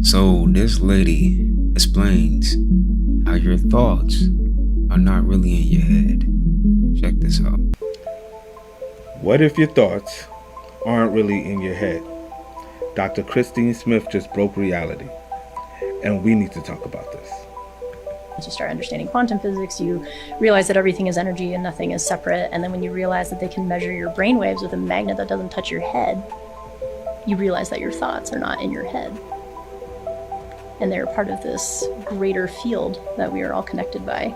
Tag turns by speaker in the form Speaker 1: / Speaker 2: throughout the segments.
Speaker 1: So this lady explains how your thoughts are not really in your head. Check this out.
Speaker 2: What if your thoughts aren't really in your head? Dr. Christine Smith just broke reality, and we need to talk about this.
Speaker 3: As you start understanding quantum physics, you realize that everything is energy and nothing is separate. And then when you realize that they can measure your brainwaves with a magnet that doesn't touch your head, you realize that your thoughts are not in your head. And they're part of this greater field that we are all connected by.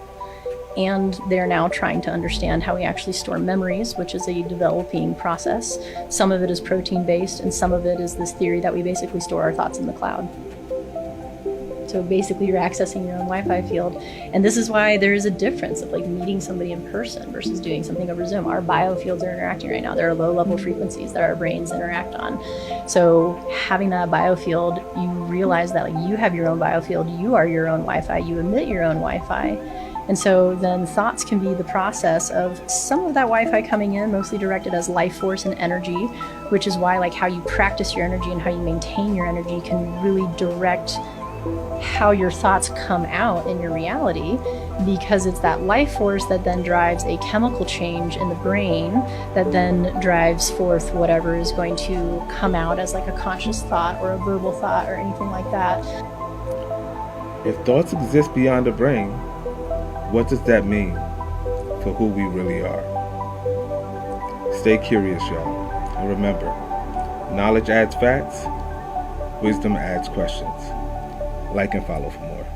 Speaker 3: And they're now trying to understand how we actually store memories, which is a developing process. Some of it is protein-based, and some of it is this theory that we basically store our thoughts in the cloud. So basically you're accessing your own Wi-Fi field. And this is why there is a difference of like meeting somebody in person versus doing something over Zoom. Our biofields are interacting right now. There are low-level frequencies that our brains interact on. So having that biofield, you realize that like you have your own biofield, you are your own Wi-Fi, you emit your own Wi-Fi. And so then thoughts can be the process of some of that Wi-Fi coming in, mostly directed as life force and energy, which is why like how you practice your energy and how you maintain your energy can really direct how your thoughts come out in your reality, because it's that life force that then drives a chemical change in the brain that then drives forth whatever is going to come out as like a conscious thought or a verbal thought or anything like that.
Speaker 2: If thoughts exist beyond the brain, what does that mean for who we really are? Stay curious, y'all. And remember, knowledge adds facts, wisdom adds questions. Like and follow for more.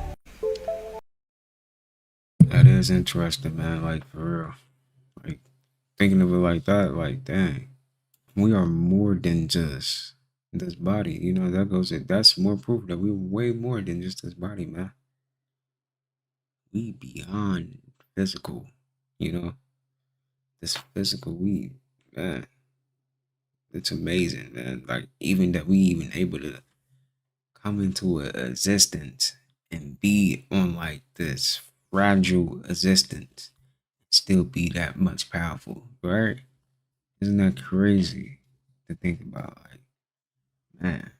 Speaker 1: That is interesting, man. Like, for real. Like, thinking of it like that, like, dang. We are more than just this body. You know, that's more proof that we're way more than just this body, man. We beyond physical, you know. This physical, man, it's amazing, man. Like, even that we even able to come into a existence and be on like this fragile existence, still be that much powerful, right? Isn't that crazy to think about? Like, man,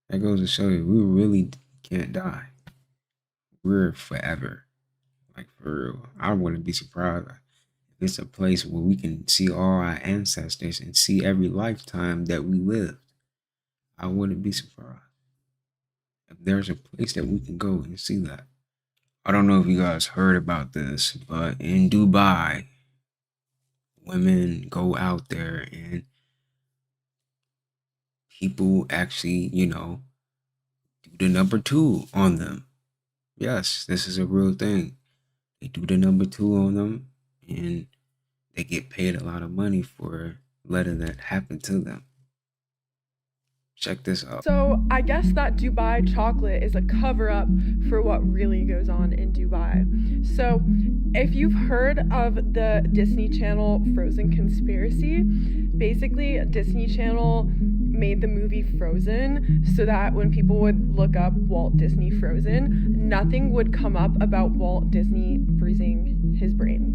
Speaker 1: that goes to show you we really can't die. We're forever. Like, for real. I wouldn't be surprised if it's a place where we can see all our ancestors and see every lifetime that we lived. I wouldn't be surprised if there's a place that we can go and see that. I don't know if you guys heard about this, but in Dubai, women go out there and people actually, you know, do the number 2 on them. Yes, this is a real thing. They do the number 2 on them and they get paid a lot of money for letting that happen to them. Check this out.
Speaker 4: So I guess that Dubai chocolate is a cover-up for what really goes on in Dubai. So if you've heard of the Disney Channel Frozen conspiracy, basically Disney Channel made the movie Frozen so that when people would look up Walt Disney Frozen, nothing would come up about Walt Disney freezing his brain.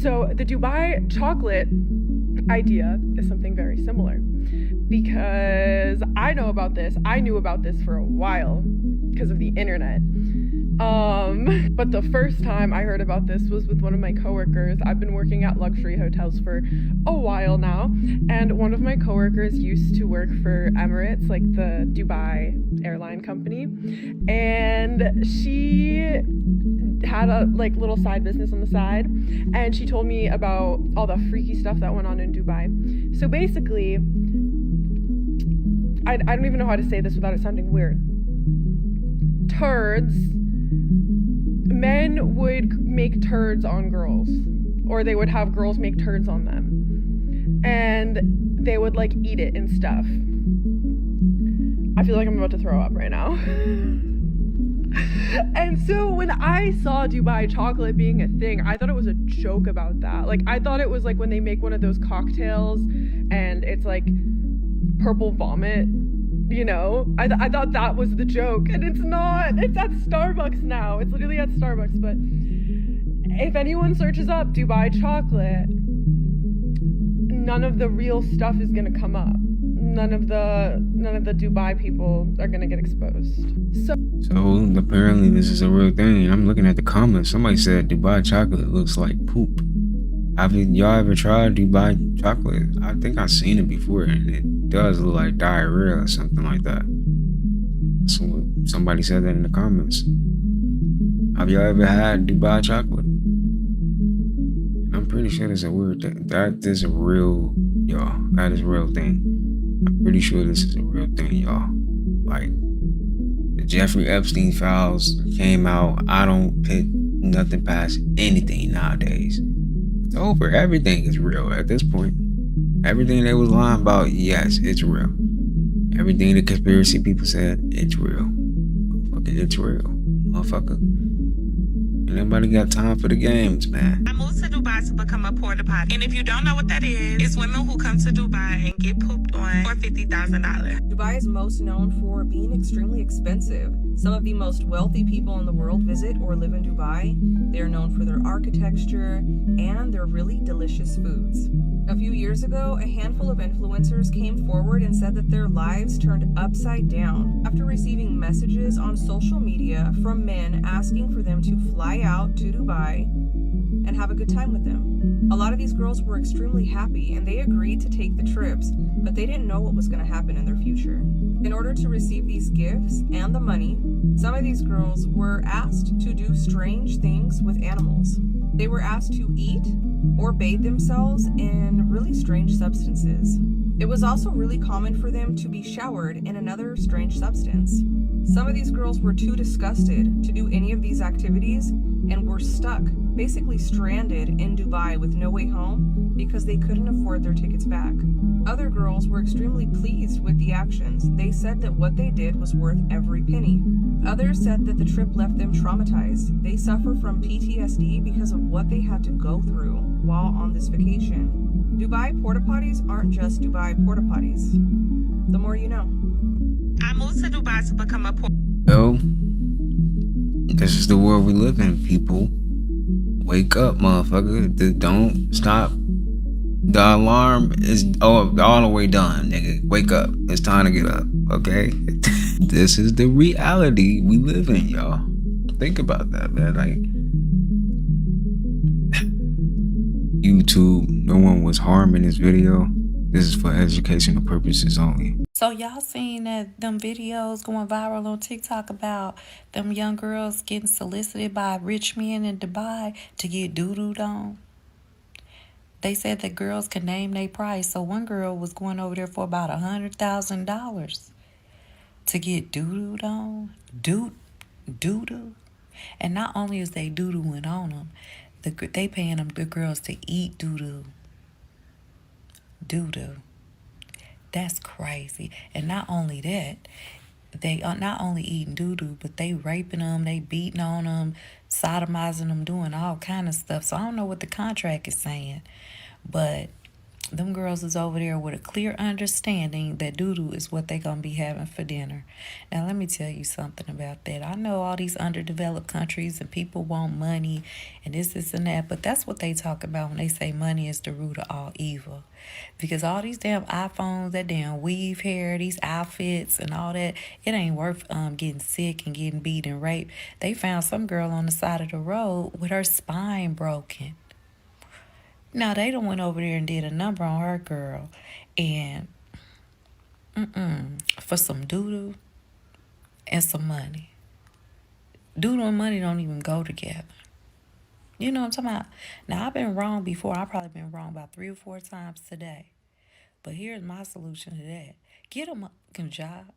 Speaker 4: So the Dubai chocolate idea is something very similar, because I knew about this for a while because of the internet. But the first time I heard about this was with one of my coworkers. I've been working at luxury hotels for a while now, and one of my coworkers used to work for Emirates, like the Dubai airline company, and she had a like little side business on the side, and she told me about all the freaky stuff that went on in Dubai. So basically, I don't even know how to say this without it sounding weird. Men would make turds on girls, or they would have girls make turds on them, and they would like eat it and stuff. I feel like I'm about to throw up right now. And so when I saw Dubai chocolate being a thing, I thought it was a joke about that. Like, I thought it was like when they make one of those cocktails and it's like purple vomit, you know? I thought that was the joke, and it's not. It's at Starbucks now. It's literally at Starbucks. But if anyone searches up Dubai chocolate, none of the real stuff is gonna come up. none of the Dubai people are gonna get exposed. So
Speaker 1: apparently this is a real thing. I'm looking at the comments. Somebody said Dubai chocolate looks like poop. Y'all ever tried Dubai chocolate? I think I've seen it before, and it does look like diarrhea or something like that. Somebody said that in the comments. Have y'all ever had Dubai chocolate? And I'm pretty sure it's a weird thing. That is a real, y'all. That is a real thing. I'm pretty sure this is a real thing, y'all. Like, the Jeffrey Epstein files came out. I don't put nothing past anything nowadays. It's over. Everything is real at this point. Everything they was lying about, yes, it's real. Everything the conspiracy people said, it's real. Motherfucker, it's real. Motherfucker. Ain't nobody got time for the games, man.
Speaker 5: I moved to Dubai to become a porta potty. And if you don't know what that is, it's women who come to Dubai and get pooped on for $50,000.
Speaker 6: Dubai is most known for being extremely expensive. Some of the most wealthy people in the world visit or live in Dubai. They are known for their architecture and their really delicious foods. A few years ago, a handful of influencers came forward and said that their lives turned upside down after receiving messages on social media from men asking for them to fly out to Dubai and have a good time with them. A lot of these girls were extremely happy and they agreed to take the trips, but they didn't know what was going to happen in their future. In order to receive these gifts and the money, some of these girls were asked to do strange things with animals. They were asked to eat or bathe themselves in really strange substances. It was also really common for them to be showered in another strange substance. Some of these girls were too disgusted to do any of these activities and were stuck, basically stranded in Dubai with no way home because they couldn't afford their tickets back. Other girls were extremely pleased with the actions. They said that what they did was worth every penny. Others said that the trip left them traumatized. They suffer from PTSD because of what they had to go through while on this vacation. Dubai porta potties aren't just Dubai porta potties. The more you know.
Speaker 5: I moved to Dubai to become a porta.
Speaker 1: Yo, this is the world we live in, people. Wake up, motherfucker. Don't stop. The alarm is all the way done, nigga. Wake up. It's time to get up, okay? This is the reality we live in, y'all. Think about that, man. Like, YouTube, no one was harmed in this video. This is for educational purposes only.
Speaker 7: So y'all seen that them videos going viral on TikTok about them young girls getting solicited by rich men in Dubai to get doo-dooed on? They said that girls can name their price. So one girl was going over there for about $100,000 to get doo-dooed on. Doo-doo. And not only is they doo-dooing on them, they paying them the girls to eat doo-doo. Doo-doo. That's crazy. And not only that, they are not only eating doo-doo, but they raping them, they beating on them, sodomizing them, doing all kind of stuff. So I don't know what the contract is saying, but them girls is over there with a clear understanding that doo-doo is what they gonna be having for dinner. Now let me tell you something about that. I know all these underdeveloped countries and people want money and this and that, but that's what they talk about when they say money is the root of all evil. Because all these damn iPhones, that damn weave hair, these outfits and all that, it ain't worth getting sick and getting beat and raped. They found some girl on the side of the road with her spine broken. Now, they done went over there and did a number on her girl. And, for some doo-doo and some money. Doo-doo and money don't even go together. You know what I'm talking about? Now, I've been wrong before. I've probably been wrong about 3 or 4 times today. But here's my solution to that. Get a motherfucking job.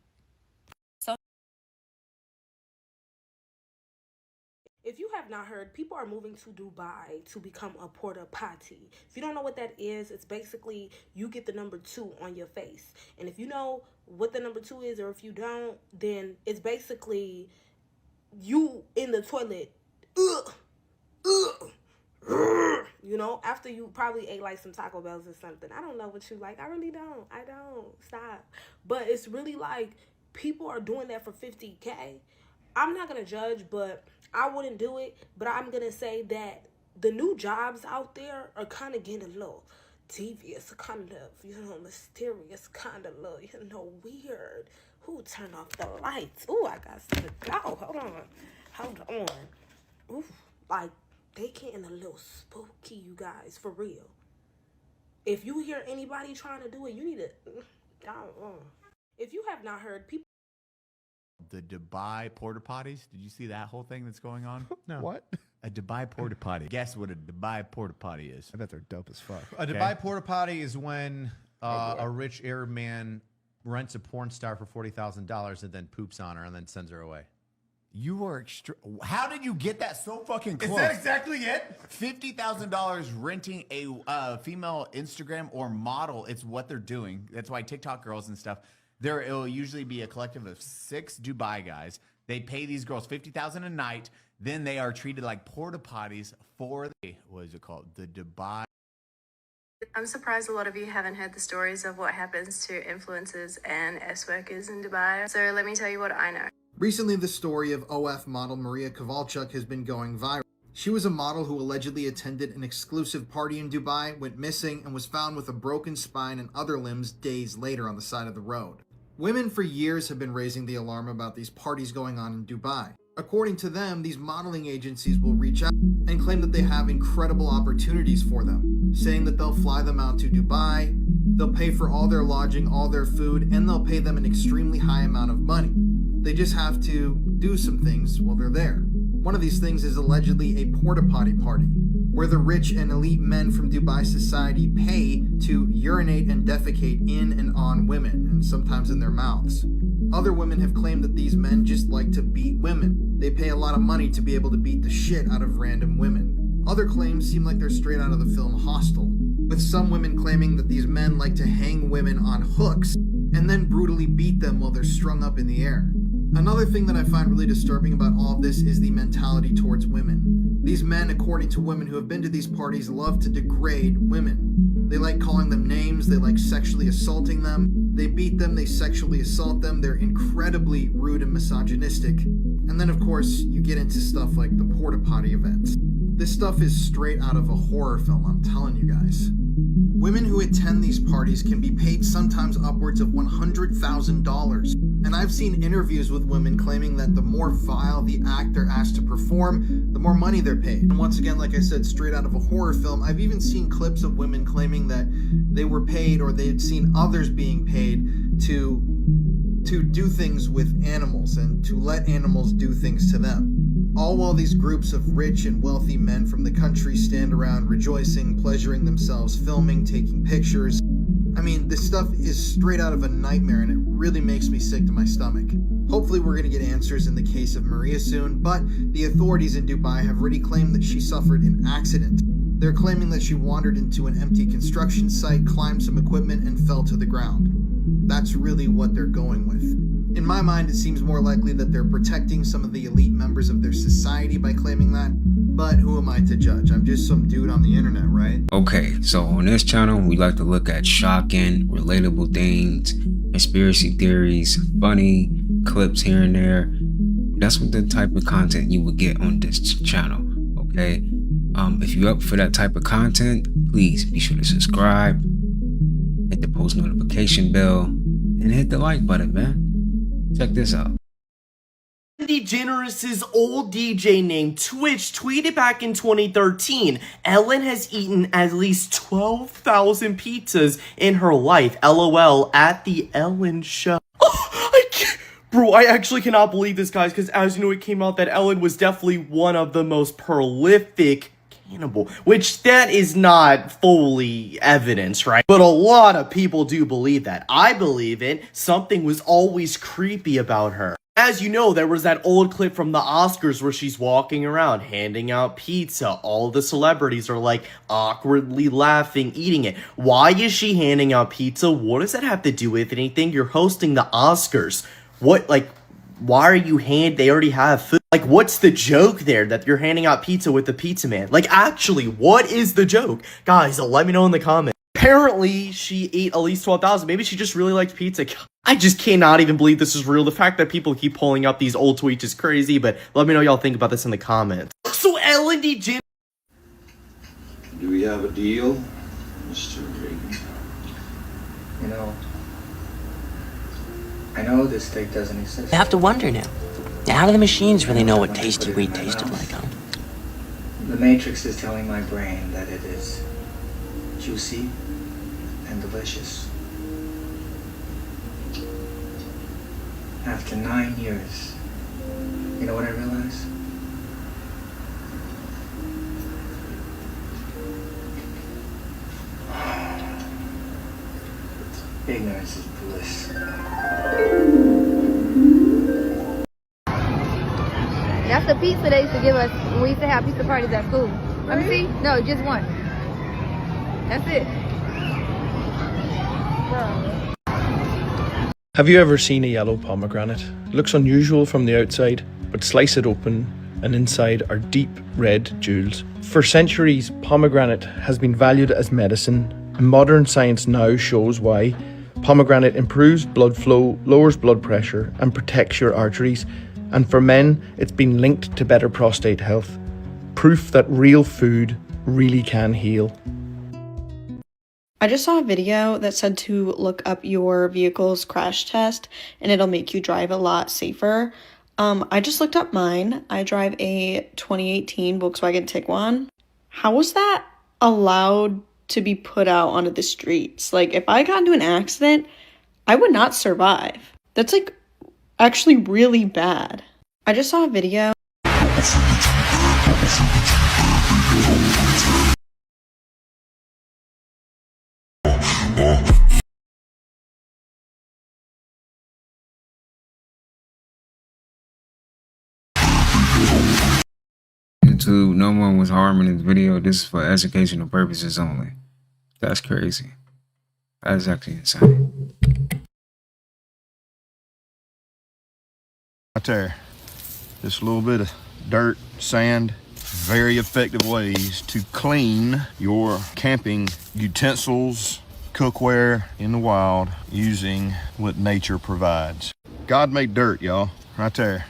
Speaker 8: If you have not heard, people are moving to Dubai to become a porta potty. If you don't know what that is, it's basically you get the number 2 on your face. And if you know what the number 2 is, or if you don't, then it's basically you in the toilet. You know, after you probably ate like some Taco Bells or something. I don't know what you like. I really don't. I don't. Stop. But it's really like people are doing that for $50K. I'm not going to judge, but I wouldn't do it. But I'm going to say that the new jobs out there are kind of getting a little devious, kind of, mysterious, kind of weird. Who turn off the lights? Ooh, I got to go. Hold on. Ooh, like, they getting a little spooky, you guys, for real. If you hear anybody trying to do it, you need to, if you have not heard, people.
Speaker 9: The Dubai porta potties. Did you see that whole thing that's going on?
Speaker 10: No. What?
Speaker 9: A Dubai porta potty. Guess what a Dubai porta potty is?
Speaker 10: I bet they're dope as fuck.
Speaker 11: A Dubai porta potty is when a rich Arab man rents a porn star for $40,000 and then poops on her and then sends her away.
Speaker 9: You are How did you get that so fucking close?
Speaker 11: Is that exactly it?
Speaker 9: $50,000 renting a female Instagram or model. It's what they're doing. That's why TikTok girls and stuff. It'll usually be a collective of 6 Dubai guys. They pay these girls $50,000 a night. Then they are treated like porta potties for what is it called? The Dubai.
Speaker 12: I'm surprised a lot of you haven't heard the stories of what happens to influencers and S-workers in Dubai. So let me tell you what I know.
Speaker 13: Recently, the story of OF model Maria Kovalchuk has been going viral. She was a model who allegedly attended an exclusive party in Dubai, went missing, and was found with a broken spine and other limbs days later on the side of the road. Women for years have been raising the alarm about these parties going on in Dubai. According to them, these modeling agencies will reach out and claim that they have incredible opportunities for them, saying that they'll fly them out to Dubai, they'll pay for all their lodging, all their food, and they'll pay them an extremely high amount of money. They just have to do some things while they're there. One of these things is allegedly a porta potty party, where the rich and elite men from Dubai society pay to urinate and defecate in and on women, and sometimes in their mouths. Other women have claimed that these men just like to beat women. They pay a lot of money to be able to beat the shit out of random women. Other claims seem like they're straight out of the film Hostel, with some women claiming that these men like to hang women on hooks and then brutally beat them while they're strung up in the air. Another thing that I find really disturbing about all of this is the mentality towards women. These men, according to women who have been to these parties, love to degrade women. They like calling them names, they like sexually assaulting them, they beat them, they sexually assault them, they're incredibly rude and misogynistic. And then of course, you get into stuff like the porta potty events. This stuff is straight out of a horror film, I'm telling you guys. Women who attend these parties can be paid sometimes upwards of $100,000. And I've seen interviews with women claiming that the more vile the act they're asked to perform, the more money they're paid. And once again, like I said, straight out of a horror film, I've even seen clips of women claiming that they were paid or they had seen others being paid to do things with animals and to let animals do things to them. All while these groups of rich and wealthy men from the country stand around rejoicing, pleasuring themselves, filming, taking pictures. I mean, this stuff is straight out of a nightmare and it really makes me sick to my stomach. Hopefully we're going to get answers in the case of Maria soon, but the authorities in Dubai have already claimed that she suffered an accident. They're claiming that she wandered into an empty construction site, climbed some equipment, and fell to the ground. That's really what they're going with. In my mind, it seems more likely that they're protecting some of the elite members of their society by claiming that, but who am I to judge? I'm just some dude on the internet, right?
Speaker 1: Okay, so on this channel, we like to look at shocking, relatable things, conspiracy theories, funny clips here and there. That's what the type of content you would get on this channel, okay? If you're up for that type of content, please be sure to subscribe, hit the post notification bell, and hit the like button, man. Check this out.
Speaker 14: DeGeneres' old DJ named Twitch tweeted back in 2013, Ellen has eaten at least 12,000 pizzas in her life, LOL, at the Ellen show. Bro, I actually cannot believe this, guys, because as you know, it came out that Ellen was definitely one of the most prolific cannibal, which that is not fully evidence, right? But a lot of people do believe that. I believe it. Something was always creepy about her. As you know, there was that old clip from the Oscars where she's walking around handing out pizza. All the celebrities are like awkwardly laughing, eating it. Why is she handing out pizza? What does that have to do with anything? You're hosting the Oscars. What, like, why are you they already have food? Like, what's the joke there that you're handing out pizza with the pizza man? Like, actually, what is the joke? Guys, let me know in the comments. Apparently, she ate at least 12,000. Maybe she just really liked pizza. I just cannot even believe this is real. The fact that people keep pulling up these old tweets is crazy, but let me know y'all think about this in the comments. So, Ellen DeGeneres.
Speaker 15: Do we have a deal?
Speaker 10: Mr. Reagan. You know, I know this steak doesn't exist.
Speaker 15: I have to wonder now. How do the machines really know what tasty wheat tasted like, huh?
Speaker 10: The Matrix is telling my brain that it is juicy and delicious. After 9 years, you know what I realized? Ignorance is bliss.
Speaker 16: That's the pizza they used to give us when we used to have pizza parties at school. Let me see. No, just one. That's it.
Speaker 17: Have you ever seen a yellow pomegranate? It looks unusual from the outside, but slice it open and inside are deep red jewels. For centuries, pomegranate has been valued as medicine, and modern science now shows why. Pomegranate improves blood flow, lowers blood pressure, and protects your arteries. And for men, it's been linked to better prostate health. Proof that real food really can heal.
Speaker 18: I just saw a video that said to look up your vehicle's crash test and it'll make you drive a lot safer. I just looked up mine. I drive a 2018 Volkswagen Tiguan. How was that allowed to be put out onto the streets? Like, if I got into an accident, I would not survive. That's like actually really bad. I just saw a video.
Speaker 1: YouTube, no one was harmed in this video. This is for educational purposes only. That's crazy. That is actually insane.
Speaker 19: Right there, just a little bit of dirt, sand, very effective ways to clean your camping utensils, cookware in the wild using what nature provides. God made dirt, y'all, right there.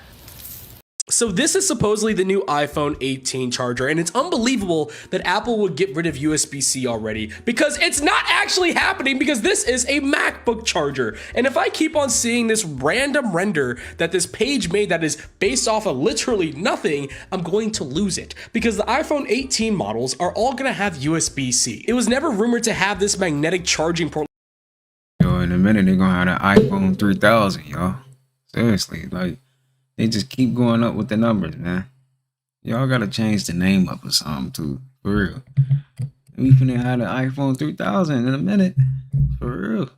Speaker 20: So this is supposedly the new iPhone 18 charger, and it's unbelievable that Apple would get rid of USB-C already, because it's not actually happening, because this is a MacBook charger. And if I keep on seeing this random render that this page made that is based off of literally nothing, I'm going to lose it, because the iPhone 18 models are all gonna have USB-C. It was never rumored to have this magnetic charging port.
Speaker 1: Yo, in a minute they're gonna have an iPhone 3000, y'all. Seriously, like, they just keep going up with the numbers, man. Y'all gotta change the name up or something too, for real. We finna have the iPhone 3000 in a minute, for real.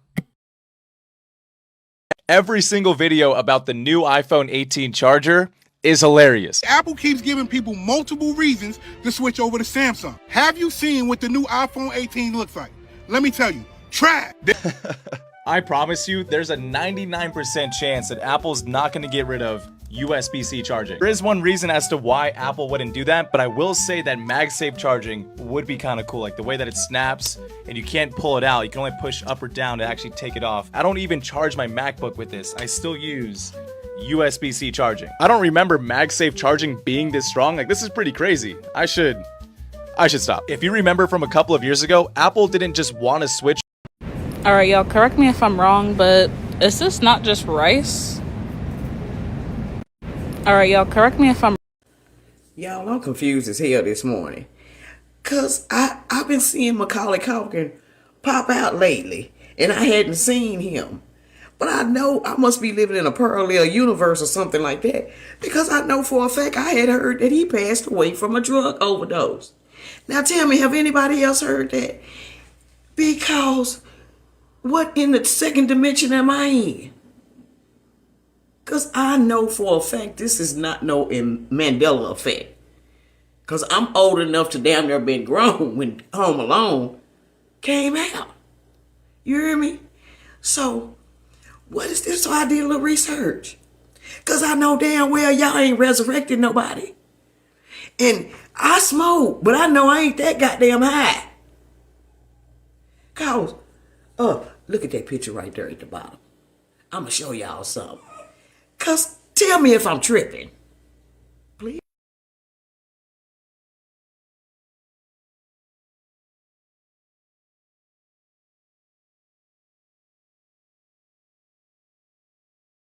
Speaker 21: Every single video about the new iPhone 18 charger is hilarious.
Speaker 22: Apple keeps giving people multiple reasons to switch over to Samsung. Have you seen what the new iPhone 18 looks like? Let me tell you, try it.
Speaker 21: I promise you, there's a 99% chance that Apple's not going to get rid of USB-C charging. There is one reason as to why Apple wouldn't do that, but I will say that MagSafe charging would be kind of cool, like the way that it snaps and you can't pull it out. You can only push up or down to actually take it off. I don't even charge my MacBook with this. I still use USB-C charging. I don't remember MagSafe charging being this strong. Like, this is pretty crazy. I should stop. If you remember from a couple of years ago, Apple didn't just want to switch.
Speaker 23: All right, y'all, correct me if I'm wrong, but is this not just rice? All right, y'all, correct me if I'm...
Speaker 24: Y'all, I'm confused as hell this morning. Because I've been seeing Macaulay Culkin pop out lately, and I hadn't seen him. But I know I must be living in a parallel universe or something like that, because I know for a fact I had heard that he passed away from a drug overdose. Now tell me, have anybody else heard that? Because what in the second dimension am I in? Because I know for a fact this is not no Mandela effect. Because I'm old enough to damn near been grown when Home Alone came out. You hear me? So, what is this? So I did a little research. Because I know damn well y'all ain't resurrected nobody. And I smoke, but I know I ain't that goddamn high. Cause, look at that picture right there at the bottom. I'm going to show y'all something. Cause tell me if I'm tripping.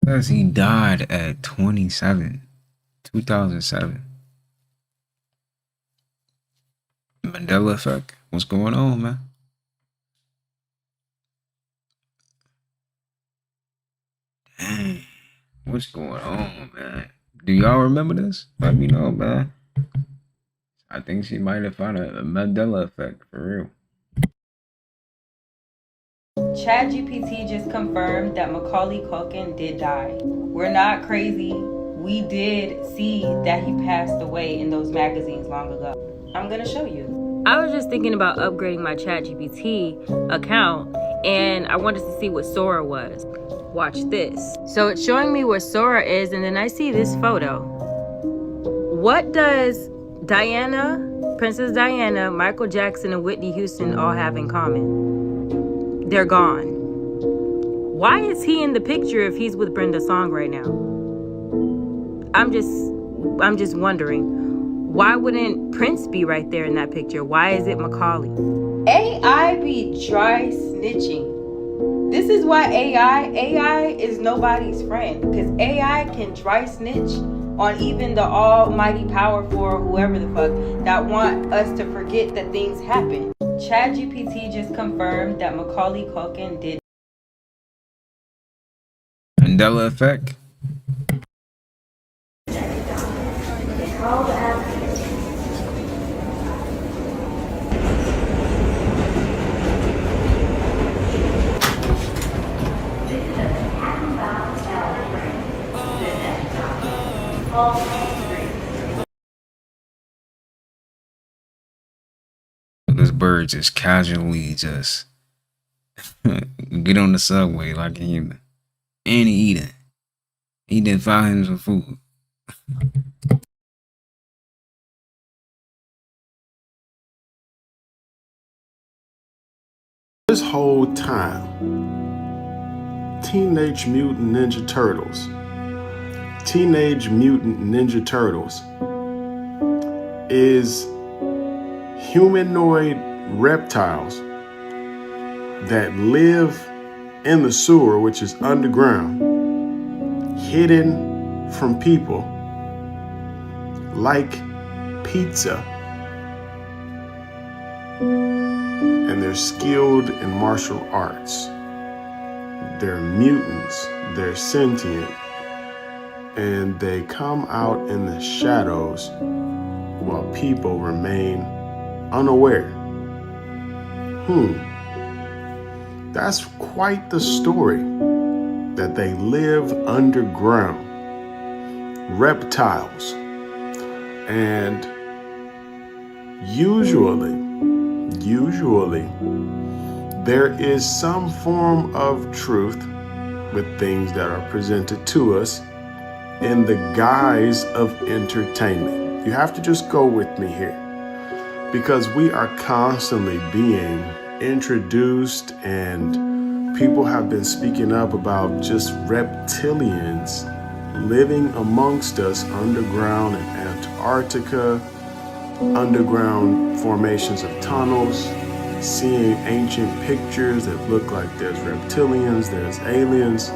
Speaker 1: Says he died at 27, 2007. Mandela effect. What's going on, man? Dang. What's going on, man? Do y'all remember this? Let me know, man. I think she might have found a Mandela effect for real.
Speaker 2: ChatGPT just confirmed that Macaulay Culkin did die. We're not crazy. We did see that he passed away in those magazines long ago. I'm gonna show you. I was just thinking about upgrading my ChatGPT account, and I wanted to see what Sora was. Watch this. So it's showing me where Sora is, and then I see this photo. What does Diana, Princess Diana, Michael Jackson, and Whitney Houston all have in common? They're gone. Why is he in the picture if he's with Brenda Song right now? I'm just wondering, why wouldn't Prince be right there in that picture? Why is it Macaulay? AI be dry snitching. This is why AI is nobody's friend, because AI can dry snitch on even the almighty powerful or whoever the fuck that want us to forget that things happen. ChatGPT just confirmed that Macaulay Culkin did.
Speaker 1: Mandela effect. This bird just casually just get on the subway like a human. And he eating. He didn't find him some food.
Speaker 3: This whole time, Teenage Mutant Ninja Turtles is humanoid reptiles that live in the sewer, which is underground, hidden from people, like pizza. And they're skilled in martial arts. They're mutants, they're sentient, and they come out in the shadows while people remain unaware. That's quite the story, that they live underground. Reptiles. And usually, there is some form of truth with things that are presented to us in the guise of entertainment. You have to just go with me here, because we are constantly being introduced, and people have been speaking up about just reptilians living amongst us underground in Antarctica, underground formations of tunnels, seeing ancient pictures that look like there's reptilians, there's aliens,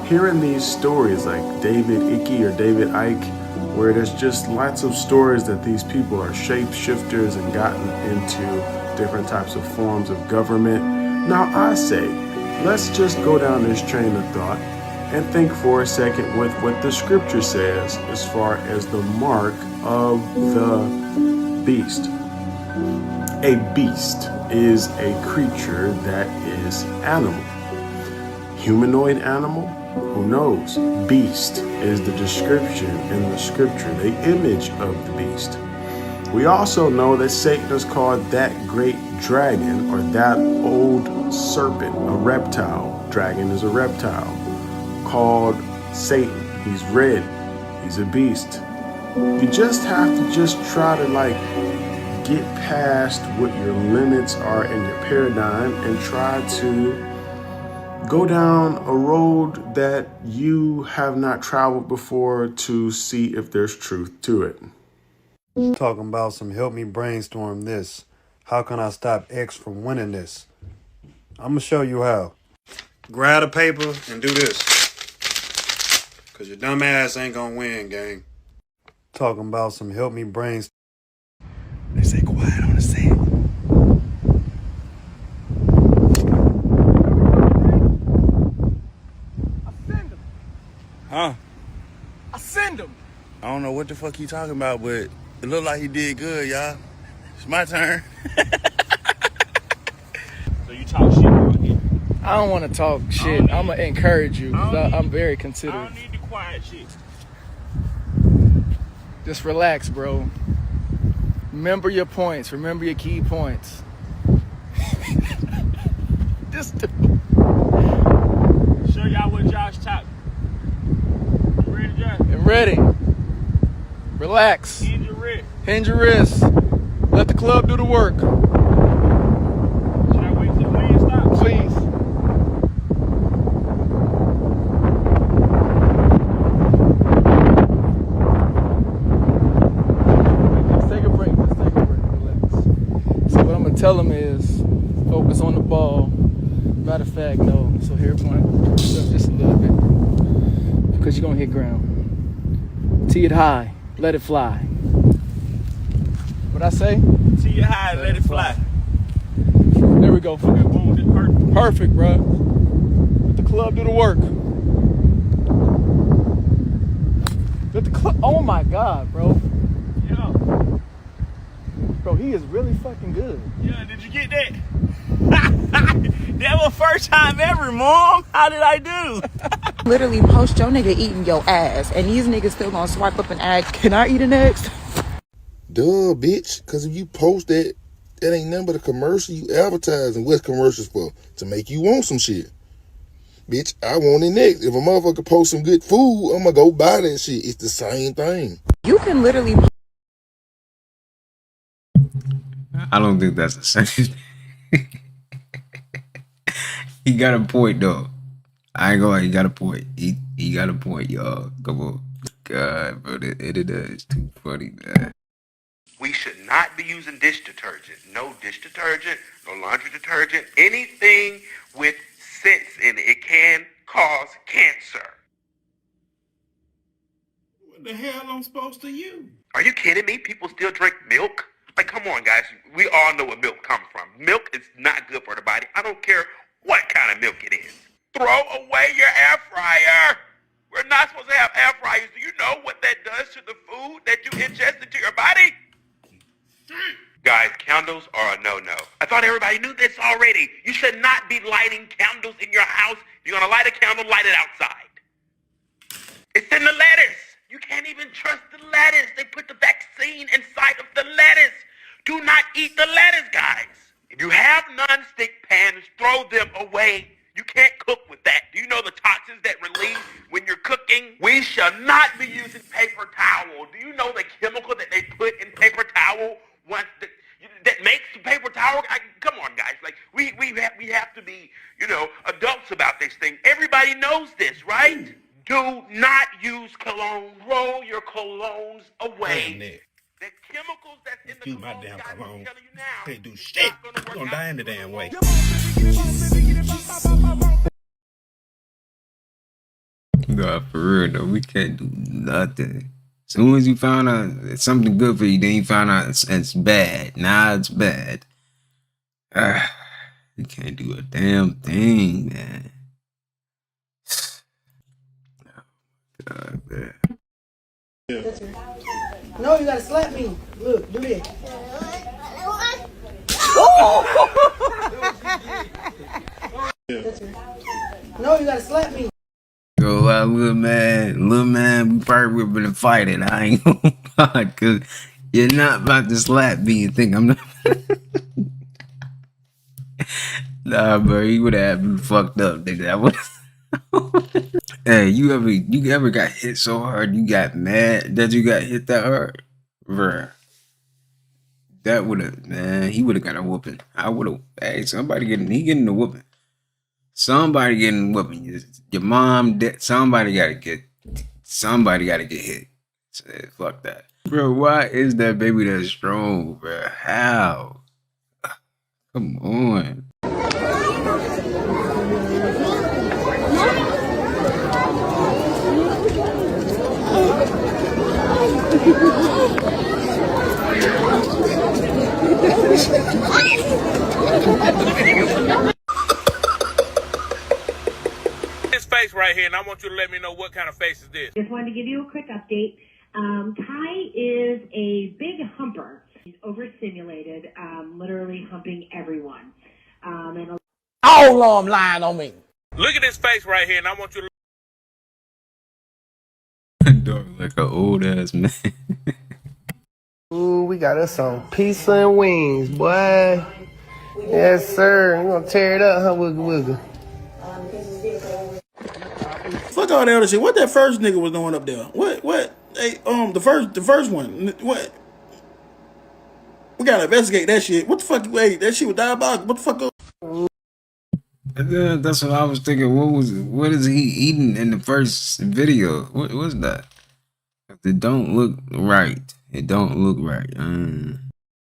Speaker 3: hearing these stories like David Icke or David Icke, where there's just lots of stories that these people are shapeshifters and gotten into different types of forms of government. Now I say, let's just go down this train of thought and think for a second with what the scripture says as far as the mark of the beast. A beast is a creature that is animal. Humanoid animal? Who knows? Beast is the description in the scripture, the image of the beast. We also know that Satan is called that great dragon, or that old serpent, a reptile. Dragon is a reptile called Satan. He's red. He's a beast. You just have to just try to get past what your limits are in your paradigm and try to go down a road that you have not traveled before to see if there's truth to it.
Speaker 4: Talking about some help me brainstorm this. How can I stop X from winning this? I'm gonna show you how. Grab a paper and do this. Cause your dumb ass ain't gonna win, gang. Talking about some help me brains. They say quiet on the set.
Speaker 5: Huh? I send him. I don't know what the fuck you talking about, but it looked like he did good, y'all. It's my turn.
Speaker 6: So you talk shit around here?
Speaker 7: I don't want to talk shit. I'm going to encourage you because I'm very considerate.
Speaker 6: I don't need the quiet shit.
Speaker 7: Just relax, bro. Remember your points. Remember your key points. Just do.
Speaker 6: Show y'all what Josh taught me. You ready, Josh?
Speaker 7: I'm ready. Relax.
Speaker 6: Hinge your wrist.
Speaker 7: Hinge your wrist. Let the club do the work.
Speaker 6: Should I wait till the wind stops?
Speaker 7: Please. Let's take a break. Relax. So what I'm going to tell him is focus on the ball. Matter of fact, no. So here, point just a little bit. Because you're going to hit ground. Tee it high. Let it fly. What'd I say?
Speaker 6: Tee it high and let it fly.
Speaker 7: There we go.
Speaker 6: Boom,
Speaker 7: perfect, bro. Let the club do the work. Let the club. Oh my God, bro.
Speaker 6: Yeah.
Speaker 7: Bro, he is really fucking good.
Speaker 6: Yeah, did you get that? That was first time ever, Mom. How did I do?
Speaker 8: Literally post your nigga eating your ass, and these niggas still gonna swipe up and ask, can I eat it next?
Speaker 25: Duh, bitch. Because if you post that, that ain't nothing but a commercial you advertising. What's commercials for? To make you want some shit. Bitch, I want it next. If a motherfucker post some good food, I'm gonna go buy that shit. It's the same thing.
Speaker 8: You can literally...
Speaker 1: I don't think that's the same. He got a point though. I ain't gonna lie, he got a point. He got a point, y'all. Come on. God, bro, the editor is too funny, man.
Speaker 26: We should not be using dish detergent. No dish detergent, no laundry detergent, anything with scents in it. It can cause cancer.
Speaker 3: What the hell I'm supposed to use?
Speaker 26: Are you kidding me? People still drink milk? Like, come on, guys. We all know where milk comes from. Milk is not good for the body. I don't care what kind of milk it is. Throw away your air fryer. We're not supposed to have air fryers. Do you know what that does to the food that you ingest into your body? Guys, candles are a no-no. I thought everybody knew this already. You should not be lighting candles in your house. If you're gonna light a candle, light it outside. It's in the lettuce. You can't even trust the lettuce. They put the vaccine inside of the lettuce. Do not eat the lettuce, guys. If you have non-stick pans, throw them away. You can't cook with that. Do you know the toxins that release when you're cooking? We shall not be using paper towel. Do you know the chemical that they put in paper towel that makes the paper towel? Come on, guys. Like we have to be, adults about this thing. Everybody knows this, right? Do not use cologne. Roll your colognes away. The chemicals that's in the
Speaker 3: Use my damn cologne. Can't do shit. You're gonna die in the damn way.
Speaker 1: God, for real though, we can't do nothing. As soon as you found out it's something good for you, then you found out it's bad. Now it's bad. You can't do a damn thing, man. God, man.
Speaker 27: No, you gotta slap me. Look, do this. No, you gotta slap me.
Speaker 1: Go little man, we probably would have been fighting. I ain't gonna lie, cause you're not about to slap me and think I'm not. Nah, bro, you would have me fucked up, nigga. That would. Hey, you ever got hit so hard you got mad that you got hit that hard? Bruh. That would have, man, he would have got a whooping. I would have, hey, somebody getting a whooping. Somebody getting a whooping. Your mom, somebody got to get hit. Said, fuck that. Bro, why is that baby that strong, bro? How? Come on.
Speaker 26: This face right here, and I want you to let me know what kind of face is this.
Speaker 9: Just wanted to give you a quick update. Kai is a big humper. He's overstimulated, literally humping everyone.
Speaker 27: All of them lying on me.
Speaker 26: Look at this face right here, and I want you to.
Speaker 1: Dog like an old ass man.
Speaker 27: Ooh, we got us some pizza and wings, boy. Yes, sir. We gonna tear it up, huh, Wooga Wooga?
Speaker 10: Fuck all that other shit. What that first nigga was doing up there? What? Hey, the first one. What? We gotta investigate that shit. What the fuck? Wait, that shit was diabolical. What the fuck?
Speaker 1: That's what I was thinking. What is he eating in the first video? What was that? It don't look right. It don't look right.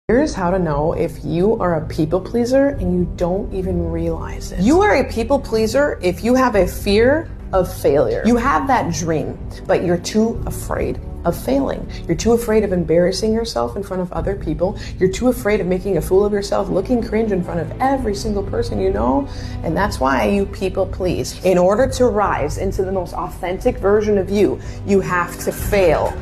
Speaker 11: Here's how to know if you are a people pleaser and you don't even realize it. You are a people pleaser if you have a fear of failure. You have that dream, but you're too afraid of failing. You're too afraid of embarrassing yourself in front of other people. You're too afraid of making a fool of yourself, looking cringe in front of every single person you know. And that's why you people please. In order to rise into the most authentic version of you, you have to fail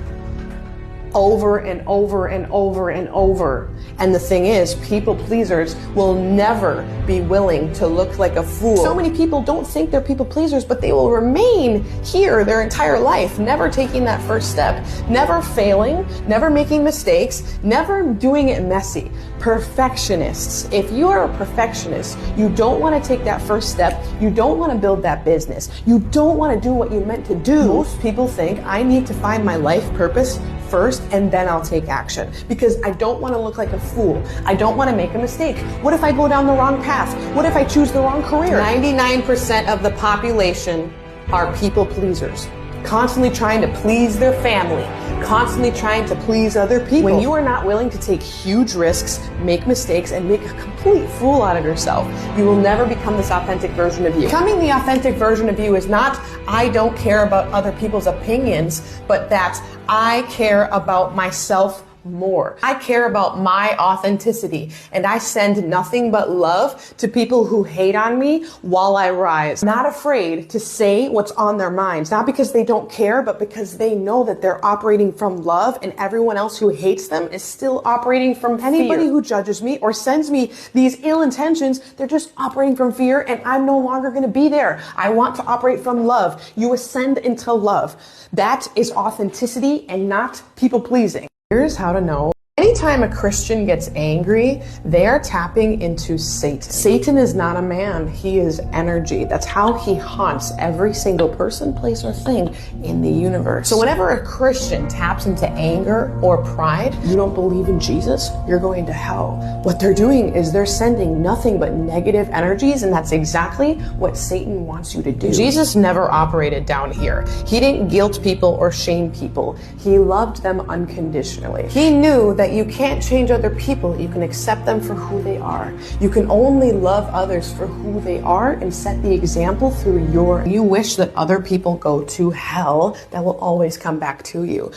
Speaker 11: over and over and over and over. And the thing is, people pleasers will never be willing to look like a fool. So many people don't think they're people pleasers, but they will remain here their entire life, never taking that first step, never failing, never making mistakes, never doing it messy. Perfectionists. If you are a perfectionist, you don't want to take that first step, you don't want to build that business, you don't want to do what you meant to do. Most people think, I need to find my life purpose first and then I'll take action because I don't want to look like a fool. I don't want to make a mistake. What if I go down the wrong path? What if I choose the wrong career? 99% of the population are people pleasers, constantly trying to please their family, constantly trying to please other people. When you are not willing to take huge risks, make mistakes, and make a complete fool out of yourself, you will never become this authentic version of you. Becoming the authentic version of you is not, I don't care about other people's opinions, but that I care about myself more. I care about my authenticity and I send nothing but love to people who hate on me while I rise. Not afraid to say what's on their minds, not because they don't care, but because they know that they're operating from love and everyone else who hates them is still operating from fear. Anybody who judges me or sends me these ill intentions, they're just operating from fear and I'm no longer going to be there. I want to operate from love. You ascend into love. That is authenticity and not people pleasing. Here's how to know. Anytime a Christian gets angry, they are tapping into Satan. Satan is not a man, he is energy. That's how he haunts every single person, place, or thing in the universe. So whenever a Christian taps into anger or pride, you don't believe in Jesus, you're going to hell. What they're doing is they're sending nothing but negative energies, and that's exactly what Satan wants you to do. Jesus never operated down here. He didn't guilt people or shame people. He loved them unconditionally. He knew that you can't change other people. You can accept them for who they are. You can only love others for who they are and set the example through you wish that other people go to hell, that will always come back to you.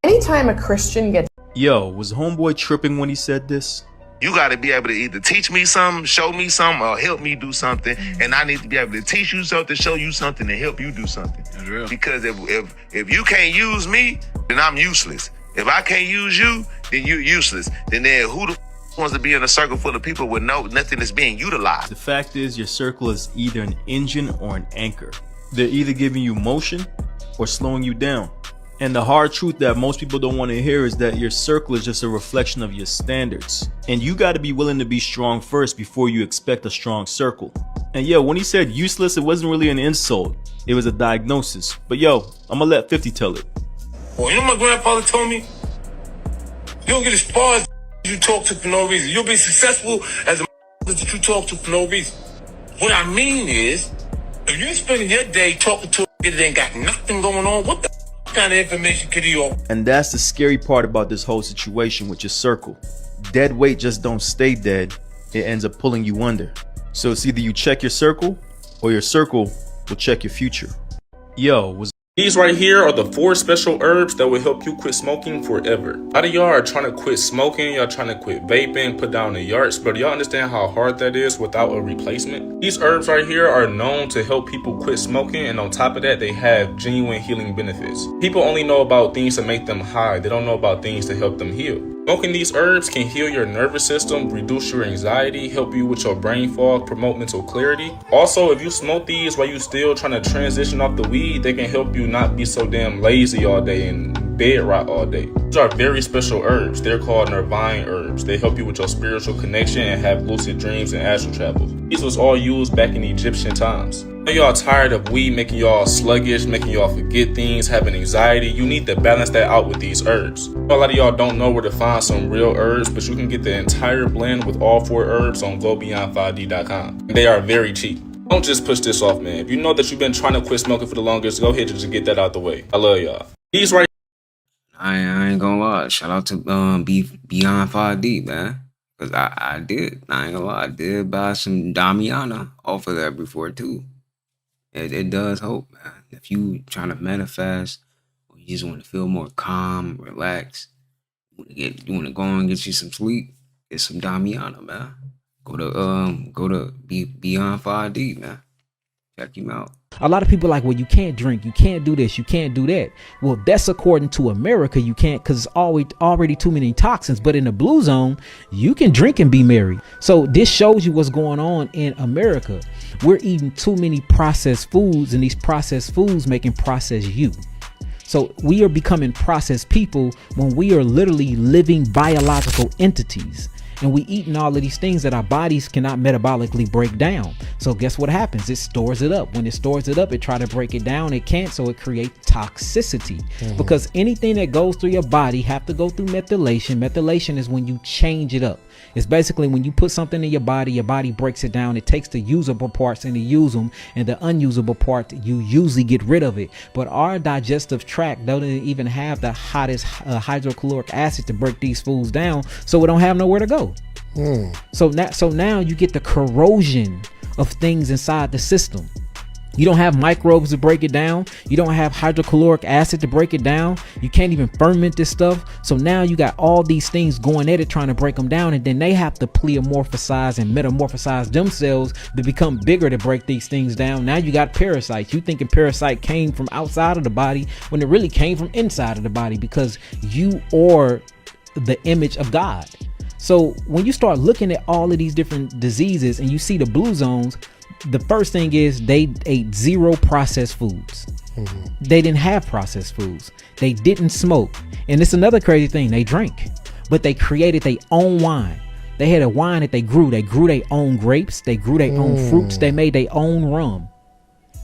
Speaker 11: Anytime a Christian gets...
Speaker 12: Yo, was homeboy tripping when he said this?
Speaker 26: You got to be able to either teach me something, show me something, or help me do something. And I need to be able to teach you something, show you something, and help you do something. That's real. Because if you can't use me, then I'm useless. If I can't use you, then you're useless. Then who the wants to be in a circle full of people with nothing is being utilized?
Speaker 12: The fact is, your circle is either an engine or an anchor. They're either giving you motion or slowing you down. And the hard truth that most people don't want to hear is that your circle is just a reflection of your standards. And you got to be willing to be strong first before you expect a strong circle. And yo, when he said useless, it wasn't really an insult. It was a diagnosis. But yo, I'm gonna let 50 tell it.
Speaker 26: Well, you know my grandfather told me? You don't get as far as you talk to for no reason. You'll be successful as a that you talk to for no reason. What I mean is, if you're spending your day talking to a that ain't got nothing going on, what the kind of information could he offer?
Speaker 12: And that's the scary part about this whole situation with your circle. Dead weight just don't stay dead. It ends up pulling you under. So it's either you check your circle or your circle will check your future. Yo, was
Speaker 13: These right here are the 4 special herbs that will help you quit smoking forever. A lot of y'all are trying to quit smoking, y'all trying to quit vaping, put down the yards, but y'all understand how hard that is without a replacement? These herbs right here are known to help people quit smoking, and on top of that, they have genuine healing benefits. People only know about things to make them high, they don't know about things to help them heal. Smoking these herbs can heal your nervous system, reduce your anxiety, help you with your brain fog, promote mental clarity. Also, if you smoke these while you still trying to transition off the weed, they can help you not be so damn lazy all day and bed rot all day. These are very special herbs. They're called Nirvine herbs. They help you with your spiritual connection and have lucid dreams and astral travels. These was all used back in Egyptian times. Are y'all tired of weed making y'all sluggish, making y'all forget things, having anxiety? You need to balance that out with these herbs. A lot of y'all don't know where to find some real herbs, but you can get the entire blend with all 4 herbs on GoBeyond5D.com. They are very cheap. Don't just push this off, man. If you know that you've been trying to quit smoking for the longest, go ahead and just get that out the way. I love y'all. These right.
Speaker 1: I ain't gonna lie. Shout out to Beyond 5D, man. Cause I did. I ain't gonna lie. I did buy some Damiana off of that before too. It does help, man. If you trying to manifest, or you just want to feel more calm, relaxed, you want to go and get you some sleep, get some Damiana, man. Go to Beyond 5D, man. Check him out.
Speaker 14: A lot of people are like, well, you can't drink, you can't do this, you can't do that. Well, that's according to America, you can't, because it's already too many toxins. But in the blue zone, you can drink and be merry. So this shows you what's going on in America. We're eating too many processed foods, and these processed foods making processed you. So we are becoming processed people when we are literally living biological entities. And we eating all of these things that our bodies cannot metabolically break down. So guess what happens? It stores it up. When it stores it up, it try to break it down. It can't, so it creates toxicity. Because anything that goes through your body have to go through methylation. Methylation is when you change it up. It's basically when you put something in your body breaks it down. It takes the usable parts and it use them, and the unusable part, you usually get rid of it. But our digestive tract doesn't even have the hottest hydrochloric acid to break these foods down, so we don't have nowhere to go. So now you get the corrosion of things inside the system. You don't have microbes to break it down. You don't have hydrochloric acid to break it down. You can't even ferment this stuff. So now you got all these things going at it, trying to break them down, and then they have to pleomorphosize and metamorphosize themselves to become bigger to break these things down. Now you got parasites. You thinking parasite came from outside of the body when it really came from inside of the body, because you are the image of God. So when you start looking at all of these different diseases and you see the blue zones, the first thing is they ate 0 processed foods. They didn't have processed foods. They didn't smoke. And it's another crazy thing. They drank, but they created their own wine. They had a wine that they grew. They grew their own grapes. They grew their own fruits. They made their own rum.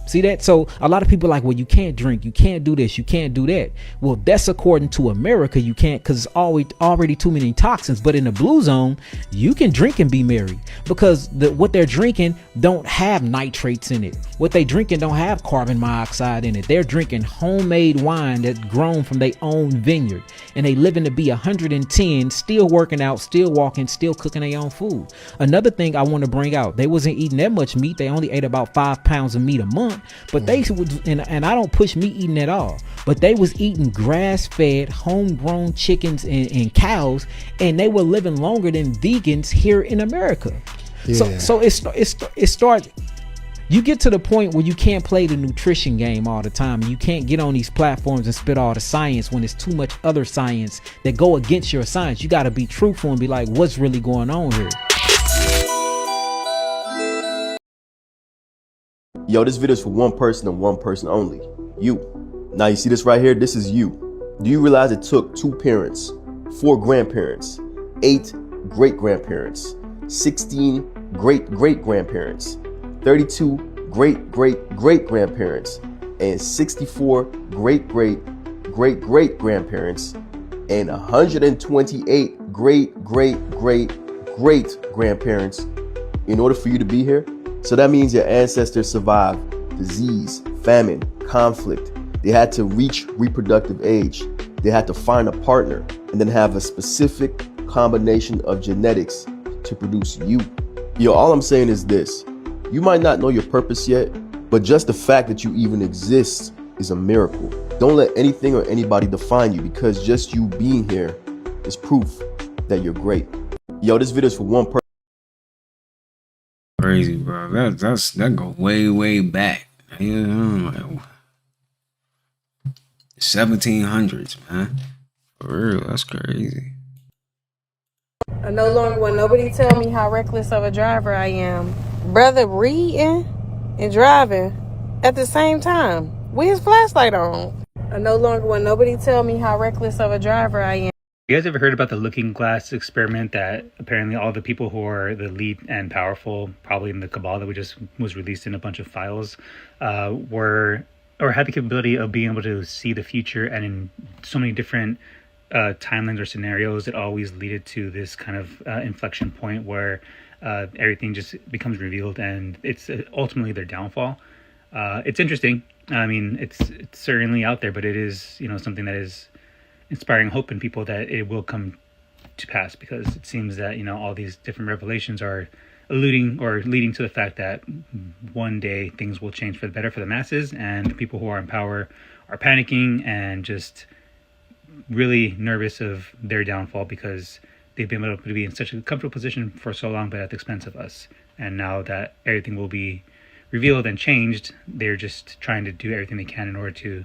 Speaker 14: See that? So a lot of people are like, well, you can't drink, you can't do this, you can't do that. Well, that's according to America, you can't, because it's already too many toxins. But in the blue zone, you can drink and be merry, because what they're drinking don't have nitrates in it. What they drinking don't have carbon monoxide in it. They're drinking homemade wine that's grown from their own vineyard, and they living to be 110, still working out, still walking, still cooking their own food. Another thing I want to bring out, they wasn't eating that much meat. They only ate about 5 pounds of meat a month. But they would, and I don't push meat eating at all, but they was eating grass-fed, homegrown chickens and cows, and they were living longer than vegans here in America. So it starts. You get to the point where you can't play the nutrition game all the time, and you can't get on these platforms and spit all the science when there's too much other science that go against your science. You got to be truthful and be like, what's really going on here?
Speaker 15: Yo, this video is for one person and one person only. You. Now you see this right here? This is you. Do you realize it took 2 parents, 4 grandparents, 8 great-grandparents, 16 great-great-grandparents, 32 great-great-great-grandparents, and 64 great-great-great-great-grandparents, and 128 great-great-great-great-grandparents in order for you to be here? So that means your ancestors survived disease, famine, conflict. They had to reach reproductive age. They had to find a partner and then have a specific combination of genetics to produce you. Yo, all I'm saying is this. You might not know your purpose yet, but just the fact that you even exist is a miracle. Don't let anything or anybody define you, because just you being here is proof that you're great. Yo, this video is for one person.
Speaker 1: Crazy, bro. That go way back. You know, like 1700s, man. For real, that's crazy.
Speaker 16: I no longer want nobody tell me how reckless of a driver I am. Brother reading and driving at the same time with his flashlight on. I no longer want nobody tell me how reckless of a driver I am.
Speaker 17: You guys ever heard about the looking glass experiment that apparently all the people who are the elite and powerful, probably in the cabal that was released in a bunch of files, were or had the capability of being able to see the future, and in so many different timelines or scenarios, it always leaded to this kind of inflection point where everything just becomes revealed, and it's ultimately their downfall. It's interesting. I mean, it's certainly out there, but it is, you know, something that is inspiring hope in people that it will come to pass, because it seems that, you know, all these different revelations are alluding or leading to the fact that one day things will change for the better for the masses, and people who are in power are panicking and just really nervous of their downfall, because they've been able to be in such a comfortable position for so long, but at the expense of us. And now that everything will be revealed and changed, they're just trying to do everything they can in order to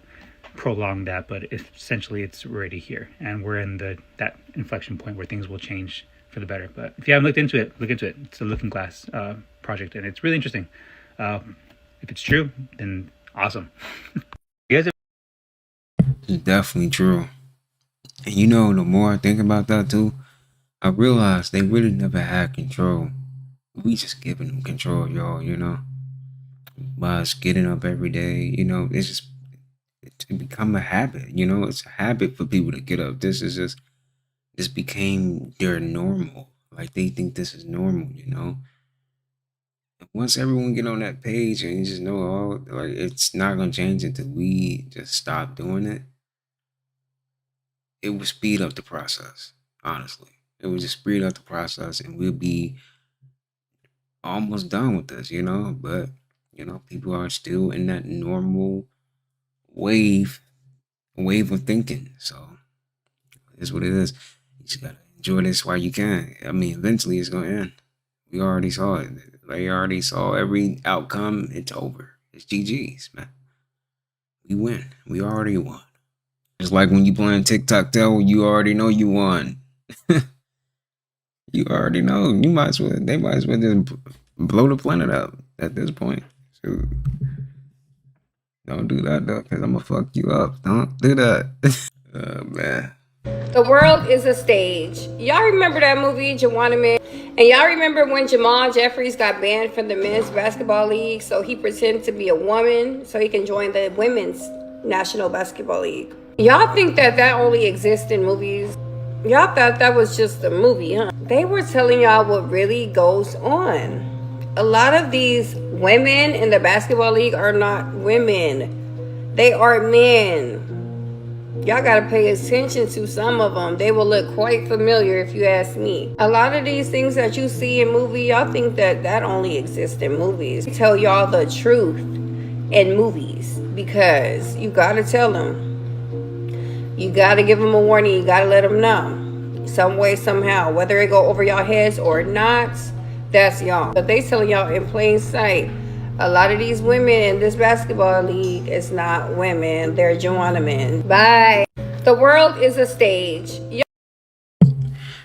Speaker 17: prolong that, but essentially it's already here, and we're in that inflection point where things will change for the better. But if you haven't looked into it, look into it. It's a Looking Glass project, and it's really interesting. If it's true, then awesome. You guys
Speaker 1: It's definitely true. And you know, the more I think about that too, I realize they really never had control. We just giving them control, y'all, you know. By us getting up every day, you know, it's become a habit, you know. It's a habit for people to get up. This became their normal. Like, they think this is normal, you know. And once everyone get on that page, and you just know, oh, like, it's not gonna change until we just stop doing it. It would speed up the process, honestly. It would just speed up the process, and we'll be almost done with this, you know. But, you know, people are still in that normal wave of thinking. So it's what it is. You just gotta enjoy this while you can. I mean, eventually it's gonna end. We already saw it. They already saw every outcome. It's over. It's GG's, man. We win. We already won. It's like when you playing tic-tac-toe, you already know you won. You already know. They might as well just blow the planet up at this point. So don't do that, though, because I'm gonna fuck you up. Don't do that. Oh, man.
Speaker 16: The world is a stage. Y'all remember that movie, Joanna? And y'all remember when Jamal Jeffries got banned from the men's basketball league, so he pretended to be a woman so he can join the women's national basketball league? Y'all think that only exists in movies? Y'all thought that was just a movie, huh? They were telling y'all what really goes on. A lot of these women in the basketball league are not women. They are men. Y'all gotta pay attention to some of them. They will look quite familiar if you ask me. A lot of these things that you see in movies, y'all think that only exists in movies. I tell y'all the truth in movies, because you gotta tell them. You gotta give them a warning. You gotta let them know. Some way, somehow. Whether it go over y'all heads or not, that's y'all. But they telling y'all in plain sight, a lot of these women in this basketball league is not women. They're Joanna men. Bye. The world is a stage.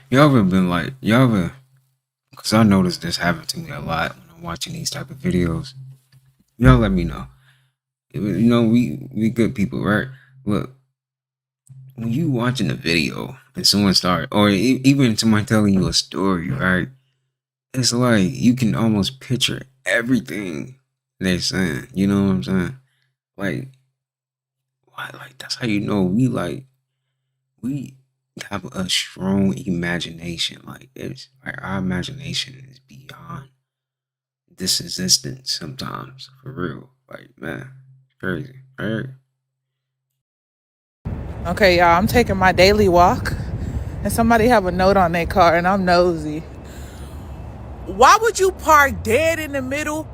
Speaker 1: Y'all ever been like, because I noticed this happen to me a lot when I'm watching these type of videos. Y'all let me know. You know, we good people, right? Look, when you watching a video and someone start, or even someone telling you a story, right? It's like you can almost picture everything they're saying. You know what I'm saying? Like, why? Like, that's how you know we have a strong imagination. Like, it's like our imagination is beyond this existence sometimes, for real. Like, man, it's crazy, right?
Speaker 8: Okay, y'all, I'm taking my daily walk, and somebody have a note on their car, and I'm nosy. Why would you park dead in the middle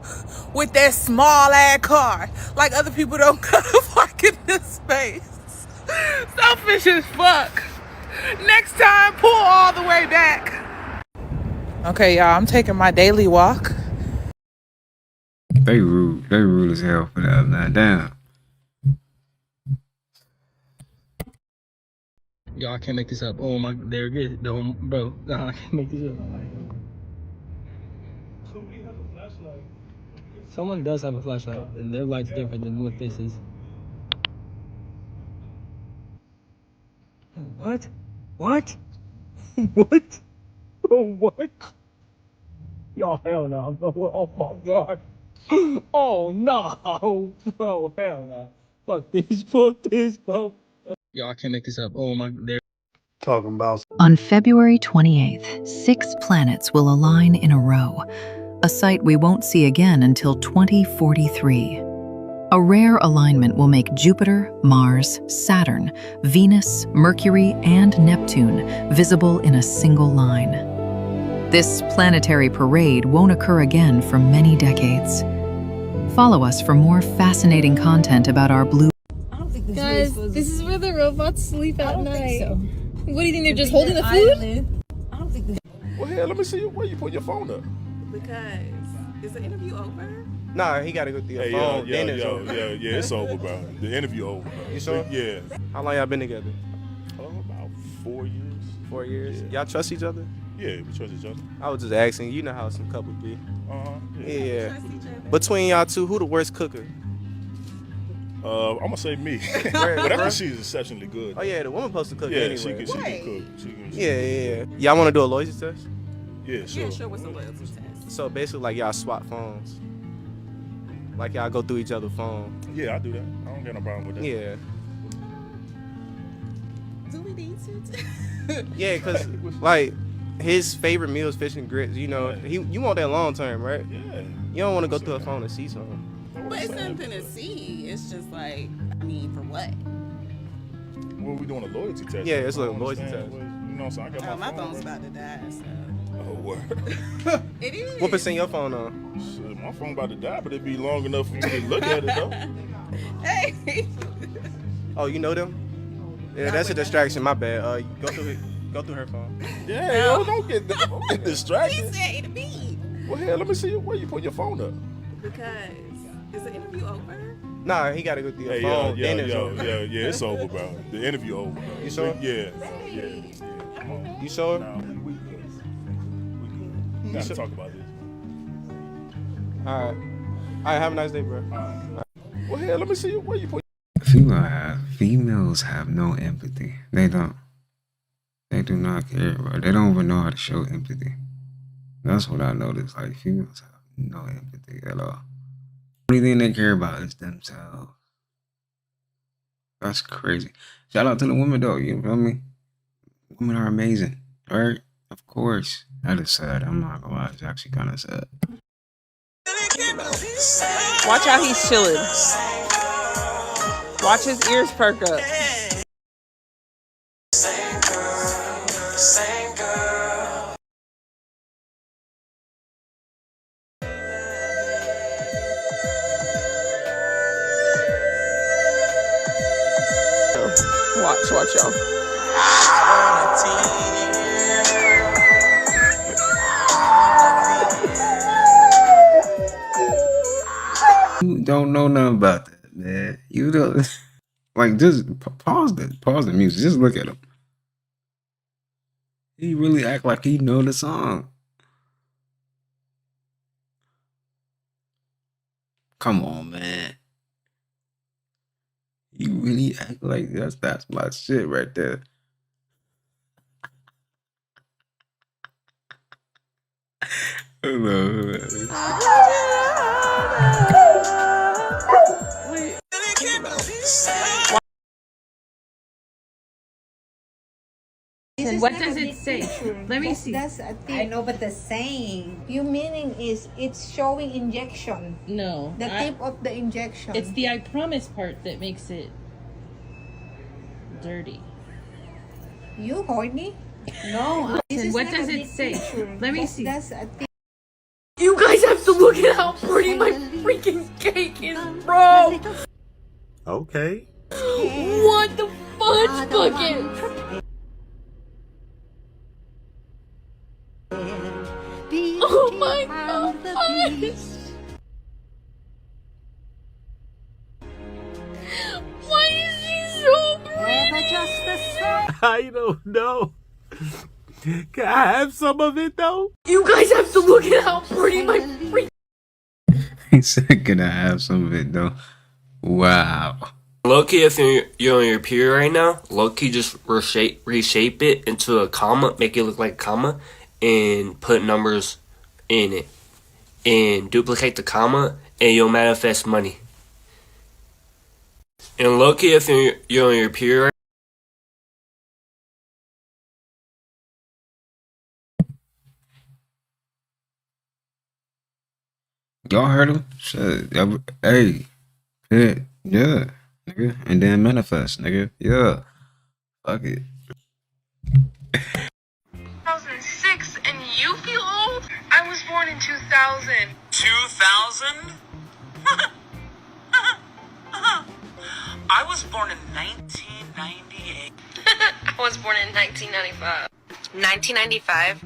Speaker 8: with that small ass car? Like other people don't gotta park in this space. Selfish as fuck. Next time, pull all the way back. Okay, y'all, I'm taking my daily walk.
Speaker 1: They rude as hell for that, man. Damn.
Speaker 7: Yo, I can't make this up. Oh my, there it is. No, bro, nah, I can't make this up. Someone does have a flashlight, and their light's different than what this is. What? What? What? Oh, what? Y'all, hell no. Oh my god. Oh no. Oh, hell no. Fuck this, bro. Yo, I can't make this up. Oh my, there.
Speaker 4: Talking about.
Speaker 18: On February 28th, 6 planets will align in a row, a sight we won't see again until 2043. A rare alignment will make Jupiter, Mars, Saturn, Venus, Mercury, and Neptune visible in a single line. This planetary parade won't occur again for many decades. Follow us for more fascinating content about our blue.
Speaker 16: Guys, this is where the robots sleep at night. So. What do you think? They're just holding the food?
Speaker 25: I don't think this. Well, here, let me see where you put your phone up.
Speaker 8: Because is the interview over?
Speaker 5: Nah, he gotta go through your phone.
Speaker 25: Yeah, it's over, bro. The interview over, bro.
Speaker 5: You sure?
Speaker 25: Yeah.
Speaker 5: How long y'all been together?
Speaker 25: About 4 years.
Speaker 5: 4 years.
Speaker 25: Yeah.
Speaker 5: Y'all trust each other?
Speaker 25: Yeah, we trust each other.
Speaker 5: I was just asking. You know how some couples be.
Speaker 25: Yeah.
Speaker 5: Between y'all two, who the worst cooker?
Speaker 25: I'm gonna say me. But after she's exceptionally good.
Speaker 5: Oh yeah, the woman supposed to cook
Speaker 25: yeah,
Speaker 5: anyway.
Speaker 25: she can cook.
Speaker 5: Yeah. Y'all want to do a loyalty test?
Speaker 25: Yeah, sure.
Speaker 8: Yeah, sure. What's a loyalty test?
Speaker 5: So basically, like y'all swap phones. Like y'all go through each other's phone.
Speaker 25: Yeah, I do that. I don't got no problem with that.
Speaker 5: Yeah.
Speaker 8: Do we need to?
Speaker 5: Yeah, cause like his favorite meal is fish and grits. You know, you want that long term, right?
Speaker 25: Yeah.
Speaker 5: You don't want to go through a phone and see something.
Speaker 8: But it's nothing to see. It's just like, I mean, for what?
Speaker 25: Well, we doing a loyalty test.
Speaker 5: Yeah, it's a loyalty test.
Speaker 25: You know, so I got
Speaker 8: my phone's about to die, so.
Speaker 25: Oh, word.
Speaker 8: It is.
Speaker 5: What percent your phone on?
Speaker 25: Shit, my phone about to die, but it'd be long enough for me to look at it, though.
Speaker 8: Hey.
Speaker 5: Oh, you know them? Yeah, that's a distraction. My bad. Go through her phone.
Speaker 25: Yeah, yo, don't get distracted.
Speaker 8: He said to me.
Speaker 25: Well, here, let me see where you put your phone up.
Speaker 8: Because is the interview over?
Speaker 5: Nah, he gotta go through your phone.
Speaker 25: Yeah, it's over, bro. The interview over, bro.
Speaker 5: You sure?
Speaker 25: Yeah. Come on.
Speaker 5: You sure?
Speaker 25: Nah, we good. We gotta talk about this.
Speaker 5: All right. Have a nice day, bro.
Speaker 25: Well, here, let me see where you put.
Speaker 1: Females have no empathy. They don't. They do not care, bro. They don't even know how to show empathy. That's what I noticed. Like, females have no empathy at all. The only thing they care about is themselves. That's crazy. Shout out to the women, though. You feel me? Women are amazing, right? Of course. That is sad. I'm not gonna lie. It's actually kind of sad.
Speaker 8: Watch how he's chilling. Watch his ears perk up. Watch y'all.
Speaker 1: You don't know nothing about that, man. You don't. Like, just pause the music. Just look at him. He really act like he know the song. Come on, man. You really act like that's my shit right there.
Speaker 19: What does it say? Let me see.
Speaker 20: That's a thing. I know, but the saying. Your meaning is it's showing injection.
Speaker 19: No.
Speaker 20: The tip of the injection.
Speaker 19: It's the I promise part that makes it dirty.
Speaker 20: You horny? No.
Speaker 19: What does it say? Let me see.
Speaker 20: That's a thing.
Speaker 8: how pretty my freaking cake is, bro.
Speaker 4: Okay.
Speaker 8: What the fudge bucket? Oh my god. Why is she so pretty?
Speaker 4: I don't know. Can I have some of it though?
Speaker 8: You guys have to look at how pretty my freaking...
Speaker 1: He said, "Can I have some of it though?" Wow.
Speaker 2: Low-key, if you're on your period right now, low-key just reshape it into a comma, make it look like a comma, and put numbers in it. And duplicate the comma, and you'll manifest money. And low-key, if you're on your period right
Speaker 1: Y'all heard him? Shit. Hey. Yeah. Nigga. And then manifest, nigga. Yeah. Fuck it.
Speaker 8: 2006 and you feel old? I was born in 2000.
Speaker 3: 2000? I was born in 1998.
Speaker 11: I was born in 1995. 1995?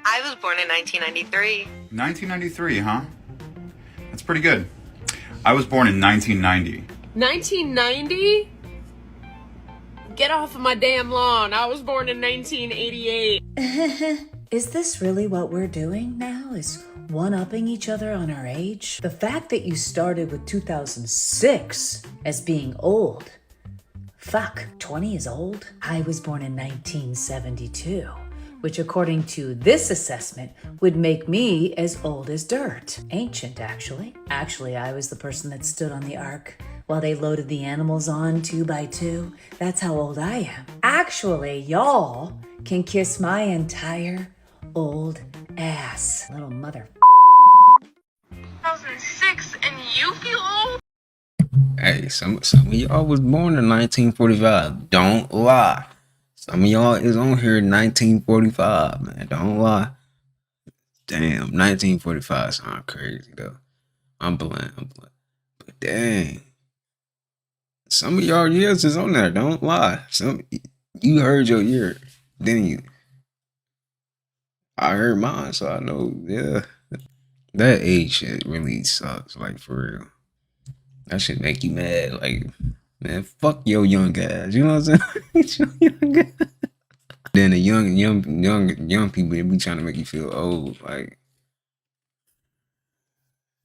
Speaker 11: I was born in 1993.
Speaker 6: 1993, huh? That's pretty good. I was born in 1990.
Speaker 8: 1990? Get off of my damn lawn. I was born in 1988.
Speaker 21: Is this really what we're doing now? Is one-upping each other on our age? The fact that you started with 2006 as being old. Fuck, 20 is old? I was born in 1972, which according to this assessment would make me as old as dirt. Ancient, actually. Actually, I was the person that stood on the ark while they loaded the animals on 2 by 2. That's how old I am. Actually, y'all can kiss my entire old ass. Little mother.
Speaker 8: 2006 and you feel old?
Speaker 1: Hey, some of y'all was born in 1945. Don't lie. Some of y'all is on here in 1945, man. Don't lie. Damn, 1945 sound crazy though. I'm blunt. But dang. Some of y'all years is on there. Don't lie. You heard your year, didn't you? I heard mine, so I know. Yeah, that age shit really sucks. Like for real, that shit make you mad. Like, man, fuck your young ass. You know what I'm saying? Your young ass. Then the young people, they be trying to make you feel old. Like,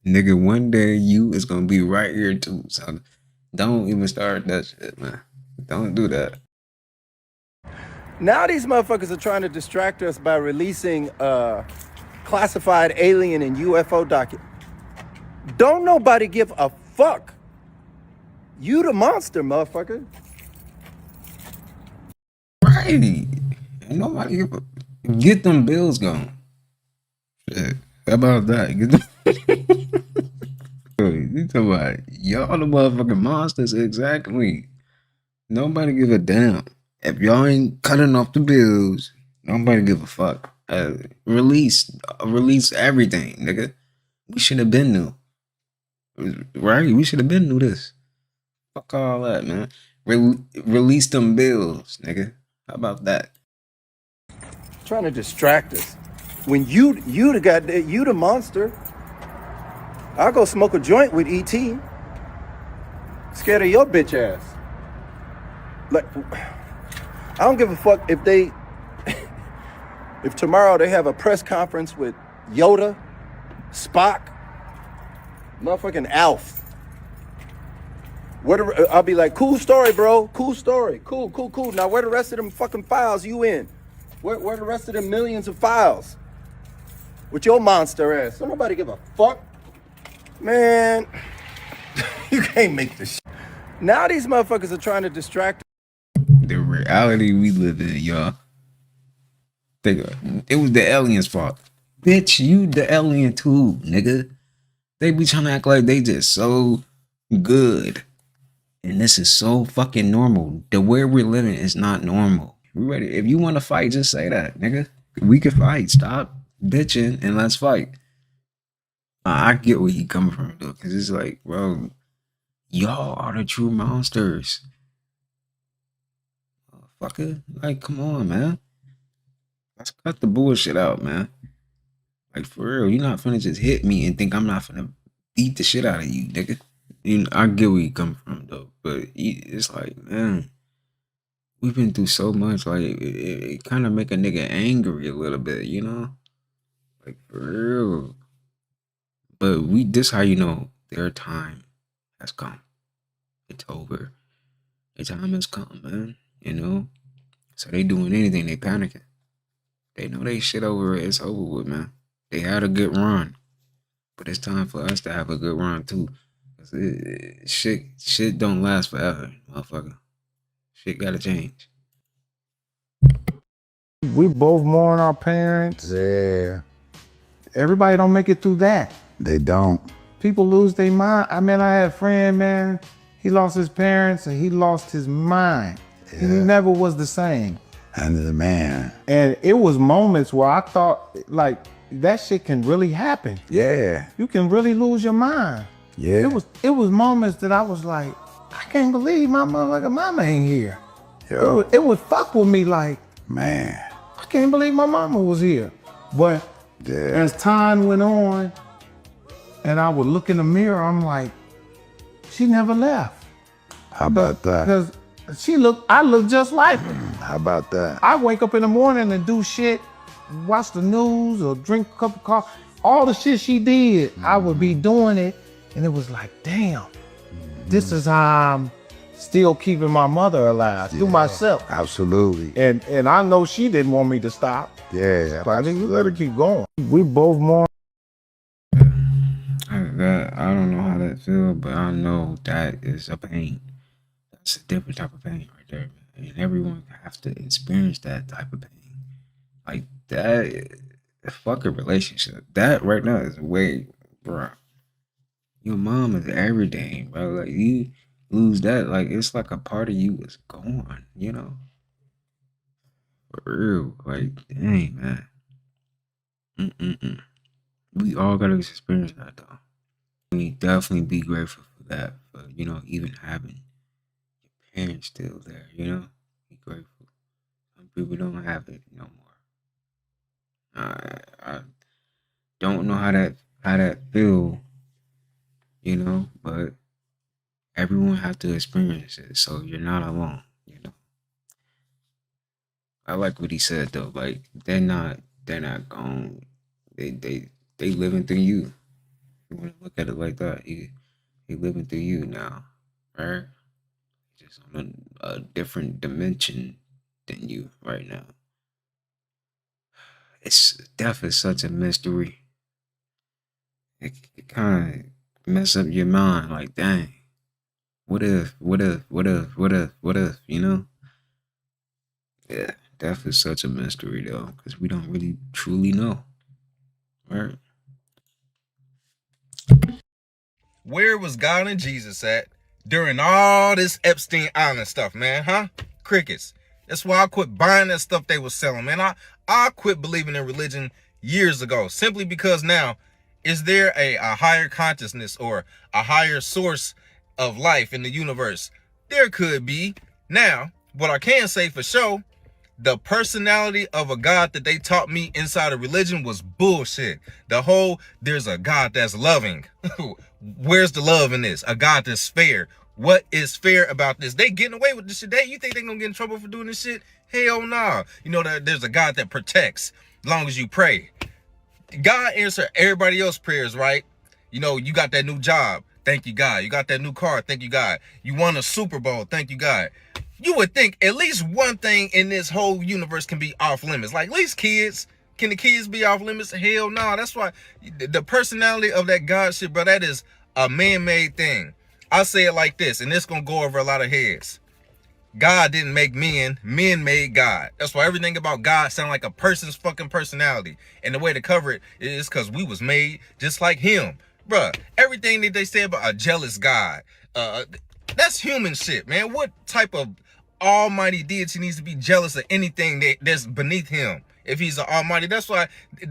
Speaker 1: nigga, one day you is gonna be right here too. So don't even start that shit, man. Don't do that.
Speaker 22: Now these motherfuckers are trying to distract us by releasing classified alien and UFO document. Don't nobody give a fuck. You the monster, motherfucker.
Speaker 1: Right. Ain't nobody get them bills gone. Shit. How about that? Get them you talking about y'all the motherfucking monsters, exactly. Nobody give a damn. If y'all ain't cutting off the bills, nobody give a fuck. Release everything, nigga. We should have been new. Right? We should have been new this. Fuck all that, man. Release them bills, nigga. How about that?
Speaker 22: Trying to distract us. When you the monster. I'll go smoke a joint with E.T. Scared of your bitch ass. Like, I don't give a fuck if if tomorrow they have a press conference with Yoda, Spock, motherfucking Alf. I'll be like, cool story, bro. Cool story. Cool. Now where the rest of them fucking files you in? Where the rest of them millions of files? With your monster ass. Don't nobody give a fuck. Man, you can't make this shit. Now these motherfuckers are trying to distract.
Speaker 1: The reality we live in, y'all. It was the aliens' fault. Bitch, you the alien too, nigga. They be trying to act like they just so good. And this is so fucking normal. The way we're living is not normal. We ready? If you want to fight, just say that, nigga. We can fight. Stop bitching and let's fight. I get where he coming from though, because it's like, bro, y'all are the true monsters. Fucker, like, come on, man. Let's cut the bullshit out, man. Like, for real, you're not finna just hit me and think I'm not finna beat the shit out of you, nigga. You know, I get where you come from though, but it's like, man, we've been through so much. Like, it kind of make a nigga angry a little bit, you know? Like, for real. But this how you know their time has come. It's over. Their time has come, man. You know? So they doing anything, they panicking. They know they shit over it. It's over with, man. They had a good run. But it's time for us to have a good run too. Shit don't last forever, motherfucker. Shit gotta change.
Speaker 9: We both mourn our parents.
Speaker 10: Yeah.
Speaker 9: Everybody don't make it through that.
Speaker 10: They don't.
Speaker 9: People lose their mind. I mean, I had a friend, man, he lost his parents and he lost his mind.
Speaker 10: Yeah.
Speaker 9: He never was the same.
Speaker 10: And the man.
Speaker 9: And it was moments where I thought, like, that shit can really happen.
Speaker 10: Yeah.
Speaker 9: You can really lose your mind.
Speaker 10: Yeah.
Speaker 9: It was moments that I was like, I can't believe my motherfucking mama ain't here.
Speaker 10: Yo.
Speaker 9: It would fuck with me like,
Speaker 10: man,
Speaker 9: I can't believe my mama was here. But as time went on and I would look in the mirror, I'm like, she never left.
Speaker 10: How about that?
Speaker 9: Because I look just like her.
Speaker 10: How about that?
Speaker 9: I wake up in the morning and do shit, watch the news or drink a cup of coffee. All the shit she did, I would be doing it. And it was like, damn, this is how I'm still keeping my mother alive through myself.
Speaker 10: Absolutely.
Speaker 9: And I know she didn't want me to stop.
Speaker 10: Yeah.
Speaker 9: But I just let her keep going. We both mourn.
Speaker 1: I don't know how that feels, but I know that is a pain. That's a different type of pain right there, man. And everyone has to experience that type of pain. Like that, fuck a relationship. That right now is way, bro. Your mom is everything, bro. Like you lose that, like it's like a part of you is gone, you know? For real. Like, dang, man. We all gotta experience that though. We definitely be grateful for that, for even having your parents still there, Be grateful. Some people don't have it no more. I don't know how that feel, but everyone have to experience it, so you're not alone, I like what he said though, like they're not gone. They living through you. You want to look at it like that. He living through you now, right? Just on a different dimension than you right now. Death is such a mystery. It kind of mess up your mind. Like, dang, what if, Yeah, death is such a mystery though, because we don't really truly know, right?
Speaker 5: Where was God and Jesus at during all this Epstein Island stuff, man, huh? Crickets. That's why I quit buying that stuff they was selling, man. I quit believing in religion years ago, simply because now, is there a higher consciousness or a higher source of life in the universe? There could be. Now, what I can say for sure, the personality of a God that they taught me inside of religion was bullshit. The whole, there's a God that's loving. Where's the love in this? A God that's fair. What is fair about this? They getting away with this shit. You think they gonna get in trouble for doing this shit? Hell nah. You know that there's a God that protects as long as you pray. God answer everybody else's prayers, right? You got that new job. Thank you, God. You got that new car. Thank you, God. You won a Super Bowl. Thank you, God. You would think at least one thing in this whole universe can be off limits. Like, at least kids. Can the kids be off limits? Hell no. That's why the personality of that God shit, bro, that is a man-made thing. I'll say it like this, and this gonna go over a lot of heads. God didn't make men, men made God. That's why everything about God sound like a person's fucking personality. And the way to cover it is because we was made just like him. Bruh, everything that they say about a jealous God, that's human shit, man. What type of almighty deity needs to be jealous of anything that's beneath him? If he's an almighty, that's why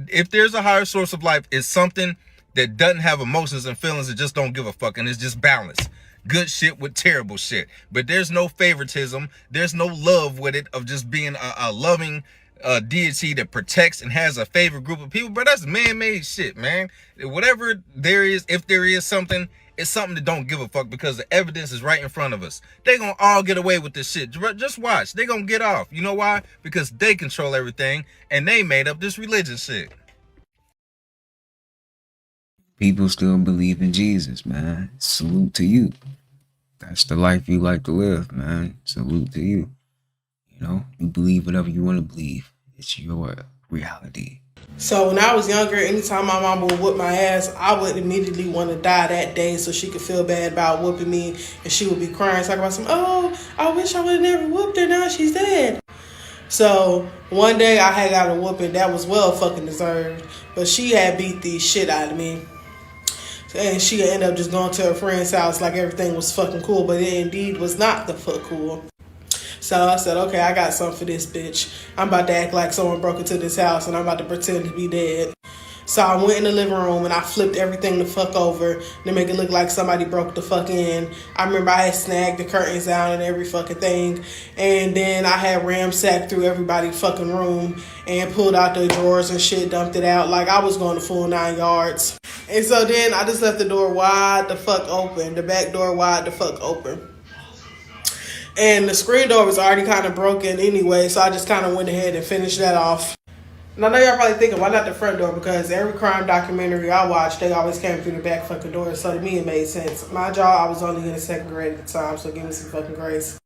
Speaker 5: if there's a higher source of life, it's something that doesn't have emotions and feelings and just don't give a fuck, and it's just balance. Good shit with terrible shit. But there's no favoritism. There's no love with it of just being a loving deity that protects and has a favorite group of people. But that's man-made shit, man. Whatever there is, if there is something, it's something that don't give a fuck because the evidence is right in front of us. They gonna all get away with this shit. Just watch. They gonna get off. You know why? Because they control everything and they made up this religion shit.
Speaker 1: People still believe in Jesus, man. Salute to you. That's the life you like to live, man. Salute to you. You know, you believe whatever you want to believe. It's your reality.
Speaker 12: So when I was younger, anytime my mama would whoop my ass, I would immediately want to die that day so she could feel bad about whooping me, and she would be crying, talking about I wish I would have never whooped her, now she's dead. So one day I had got a whooping that was well fucking deserved, but she had beat the shit out of me. And she ended up just going to her friend's house like everything was fucking cool, but it indeed was not the fuck cool. So I said, okay, I got something for this bitch. I'm about to act like someone broke into this house and I'm about to pretend to be dead. So I went in the living room and I flipped everything the fuck over to make it look like somebody broke the fuck in. I remember I had snagged the curtains down and every fucking thing. And then I had ransacked through everybody's fucking room and pulled out the drawers and shit, dumped it out. Like I was going the full 9 yards. And so then I just left the door wide the fuck open. The back door wide the fuck open. And the screen door was already kind of broken anyway, so I just kind of went ahead and finished that off. And I know y'all probably thinking, why not the front door? Because every crime documentary I watched, they always came through the back fucking door. So to me, it made sense. My job, I was only in the 2nd grade at the time, so give me some fucking grace.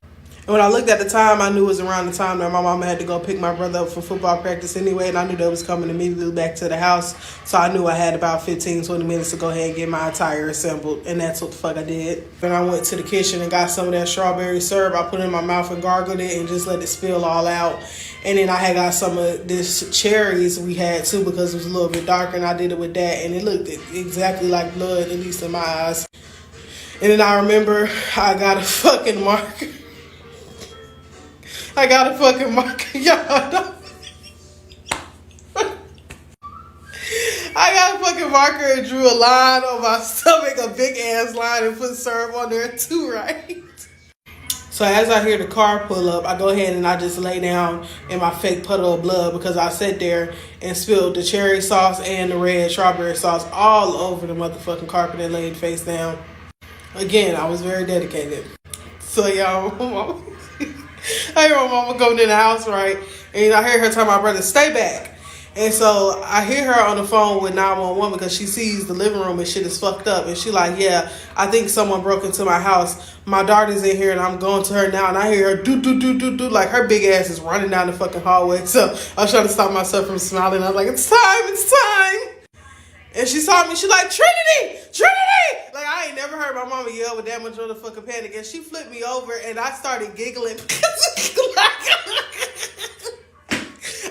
Speaker 12: And when I looked at the time, I knew it was around the time that my mama had to go pick my brother up for football practice anyway, and I knew they was coming immediately back to the house. So I knew I had about 15, 20 minutes to go ahead and get my attire assembled, and that's what the fuck I did. Then I went to the kitchen and got some of that strawberry syrup. I put it in my mouth and gargled it and just let it spill all out. And then I had got some of this cherries we had too because it was a little bit darker, and I did it with that, and it looked exactly like blood, at least in my eyes. And then I remember I got a fucking marker. I got a fucking marker, y'all. I got a fucking marker and drew a line on my stomach, a big ass line, and put syrup on there too, right? So as I hear the car pull up, I go ahead and I just lay down in my fake puddle of blood because I sat there and spilled the cherry sauce and the red strawberry sauce all over the motherfucking carpet and laid face down. Again, I was very dedicated. So y'all, I hear my mama coming in the house, right? And I hear her tell my brother, stay back. And so I hear her on the phone with 911 because she sees the living room and shit is fucked up. And she like, yeah, I think someone broke into my house. My daughter's in here and I'm going to her now. And I hear her do, like her big ass is running down the fucking hallway. So I was trying to stop myself from smiling. I was like, it's time. And she saw me, she like, Trinity! Like, I ain't never heard my mama yell with that much of the fucking panic. And she flipped me over, and I started giggling.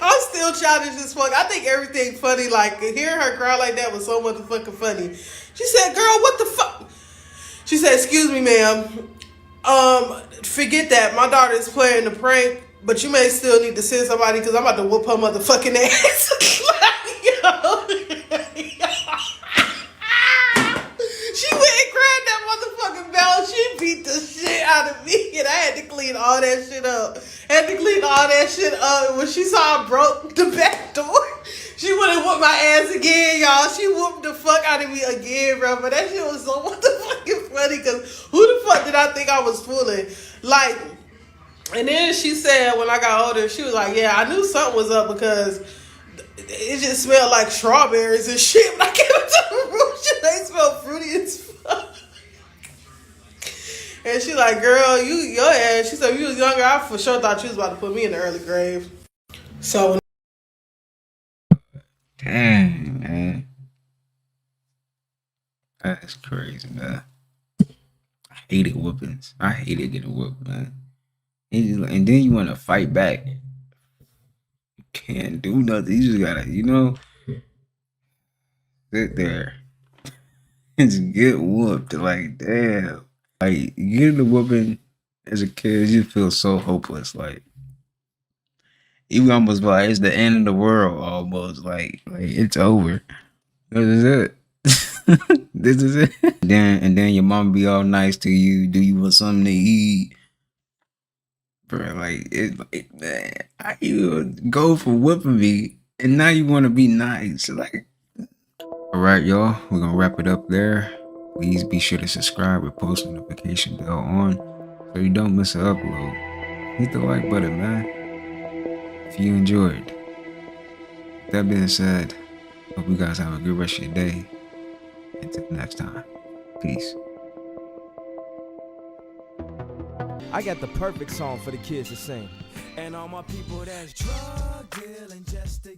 Speaker 12: I'm still childish as fuck. I think everything funny. Like, hearing her cry like that was so motherfucking funny. She said, girl, what the fuck? She said, excuse me, ma'am. Forget that. My daughter is playing the prank, but you may still need to send somebody because I'm about to whoop her motherfucking ass. She went and grabbed that motherfucking belt. She beat the shit out of me, and I had to clean all that shit up. When she saw I broke the back door, she went and whooped my ass again, y'all. She whooped the fuck out of me again, bro. But that shit was so motherfucking funny, because who the fuck did I think I was fooling? Like, and then she said when I got older, she was like, yeah, I knew something was up because it just smelled like strawberries and shit. When I came into the room, they smelled fruity as fuck. And she like, girl, your ass. She said, if you was younger, I for sure thought you was about to put me in the early grave. So,
Speaker 1: dang, man, that's crazy, man. I hated whoopings. I hated getting whooped, man. And then you want to fight back. You can't do nothing. You just gotta, sit there and just get whooped. Like, damn. Like, getting a whooping as a kid, you feel so hopeless. Like, you almost like it's the end of the world almost. Like it's over. That is it. This is it. Then your mom be all nice to you. Do you want something to eat? Bro, like man, how you go for whooping me and now you want to be nice? Like, all right, y'all, we're gonna wrap it up there. Please be sure to subscribe with post notification bell on so you don't miss an upload. Hit the like button, man, if you enjoyed. With that being said, hope you guys have a good rest of your day. Until next time, peace.
Speaker 13: I got the perfect song for the kids to sing. And all my people that's drug dealing just to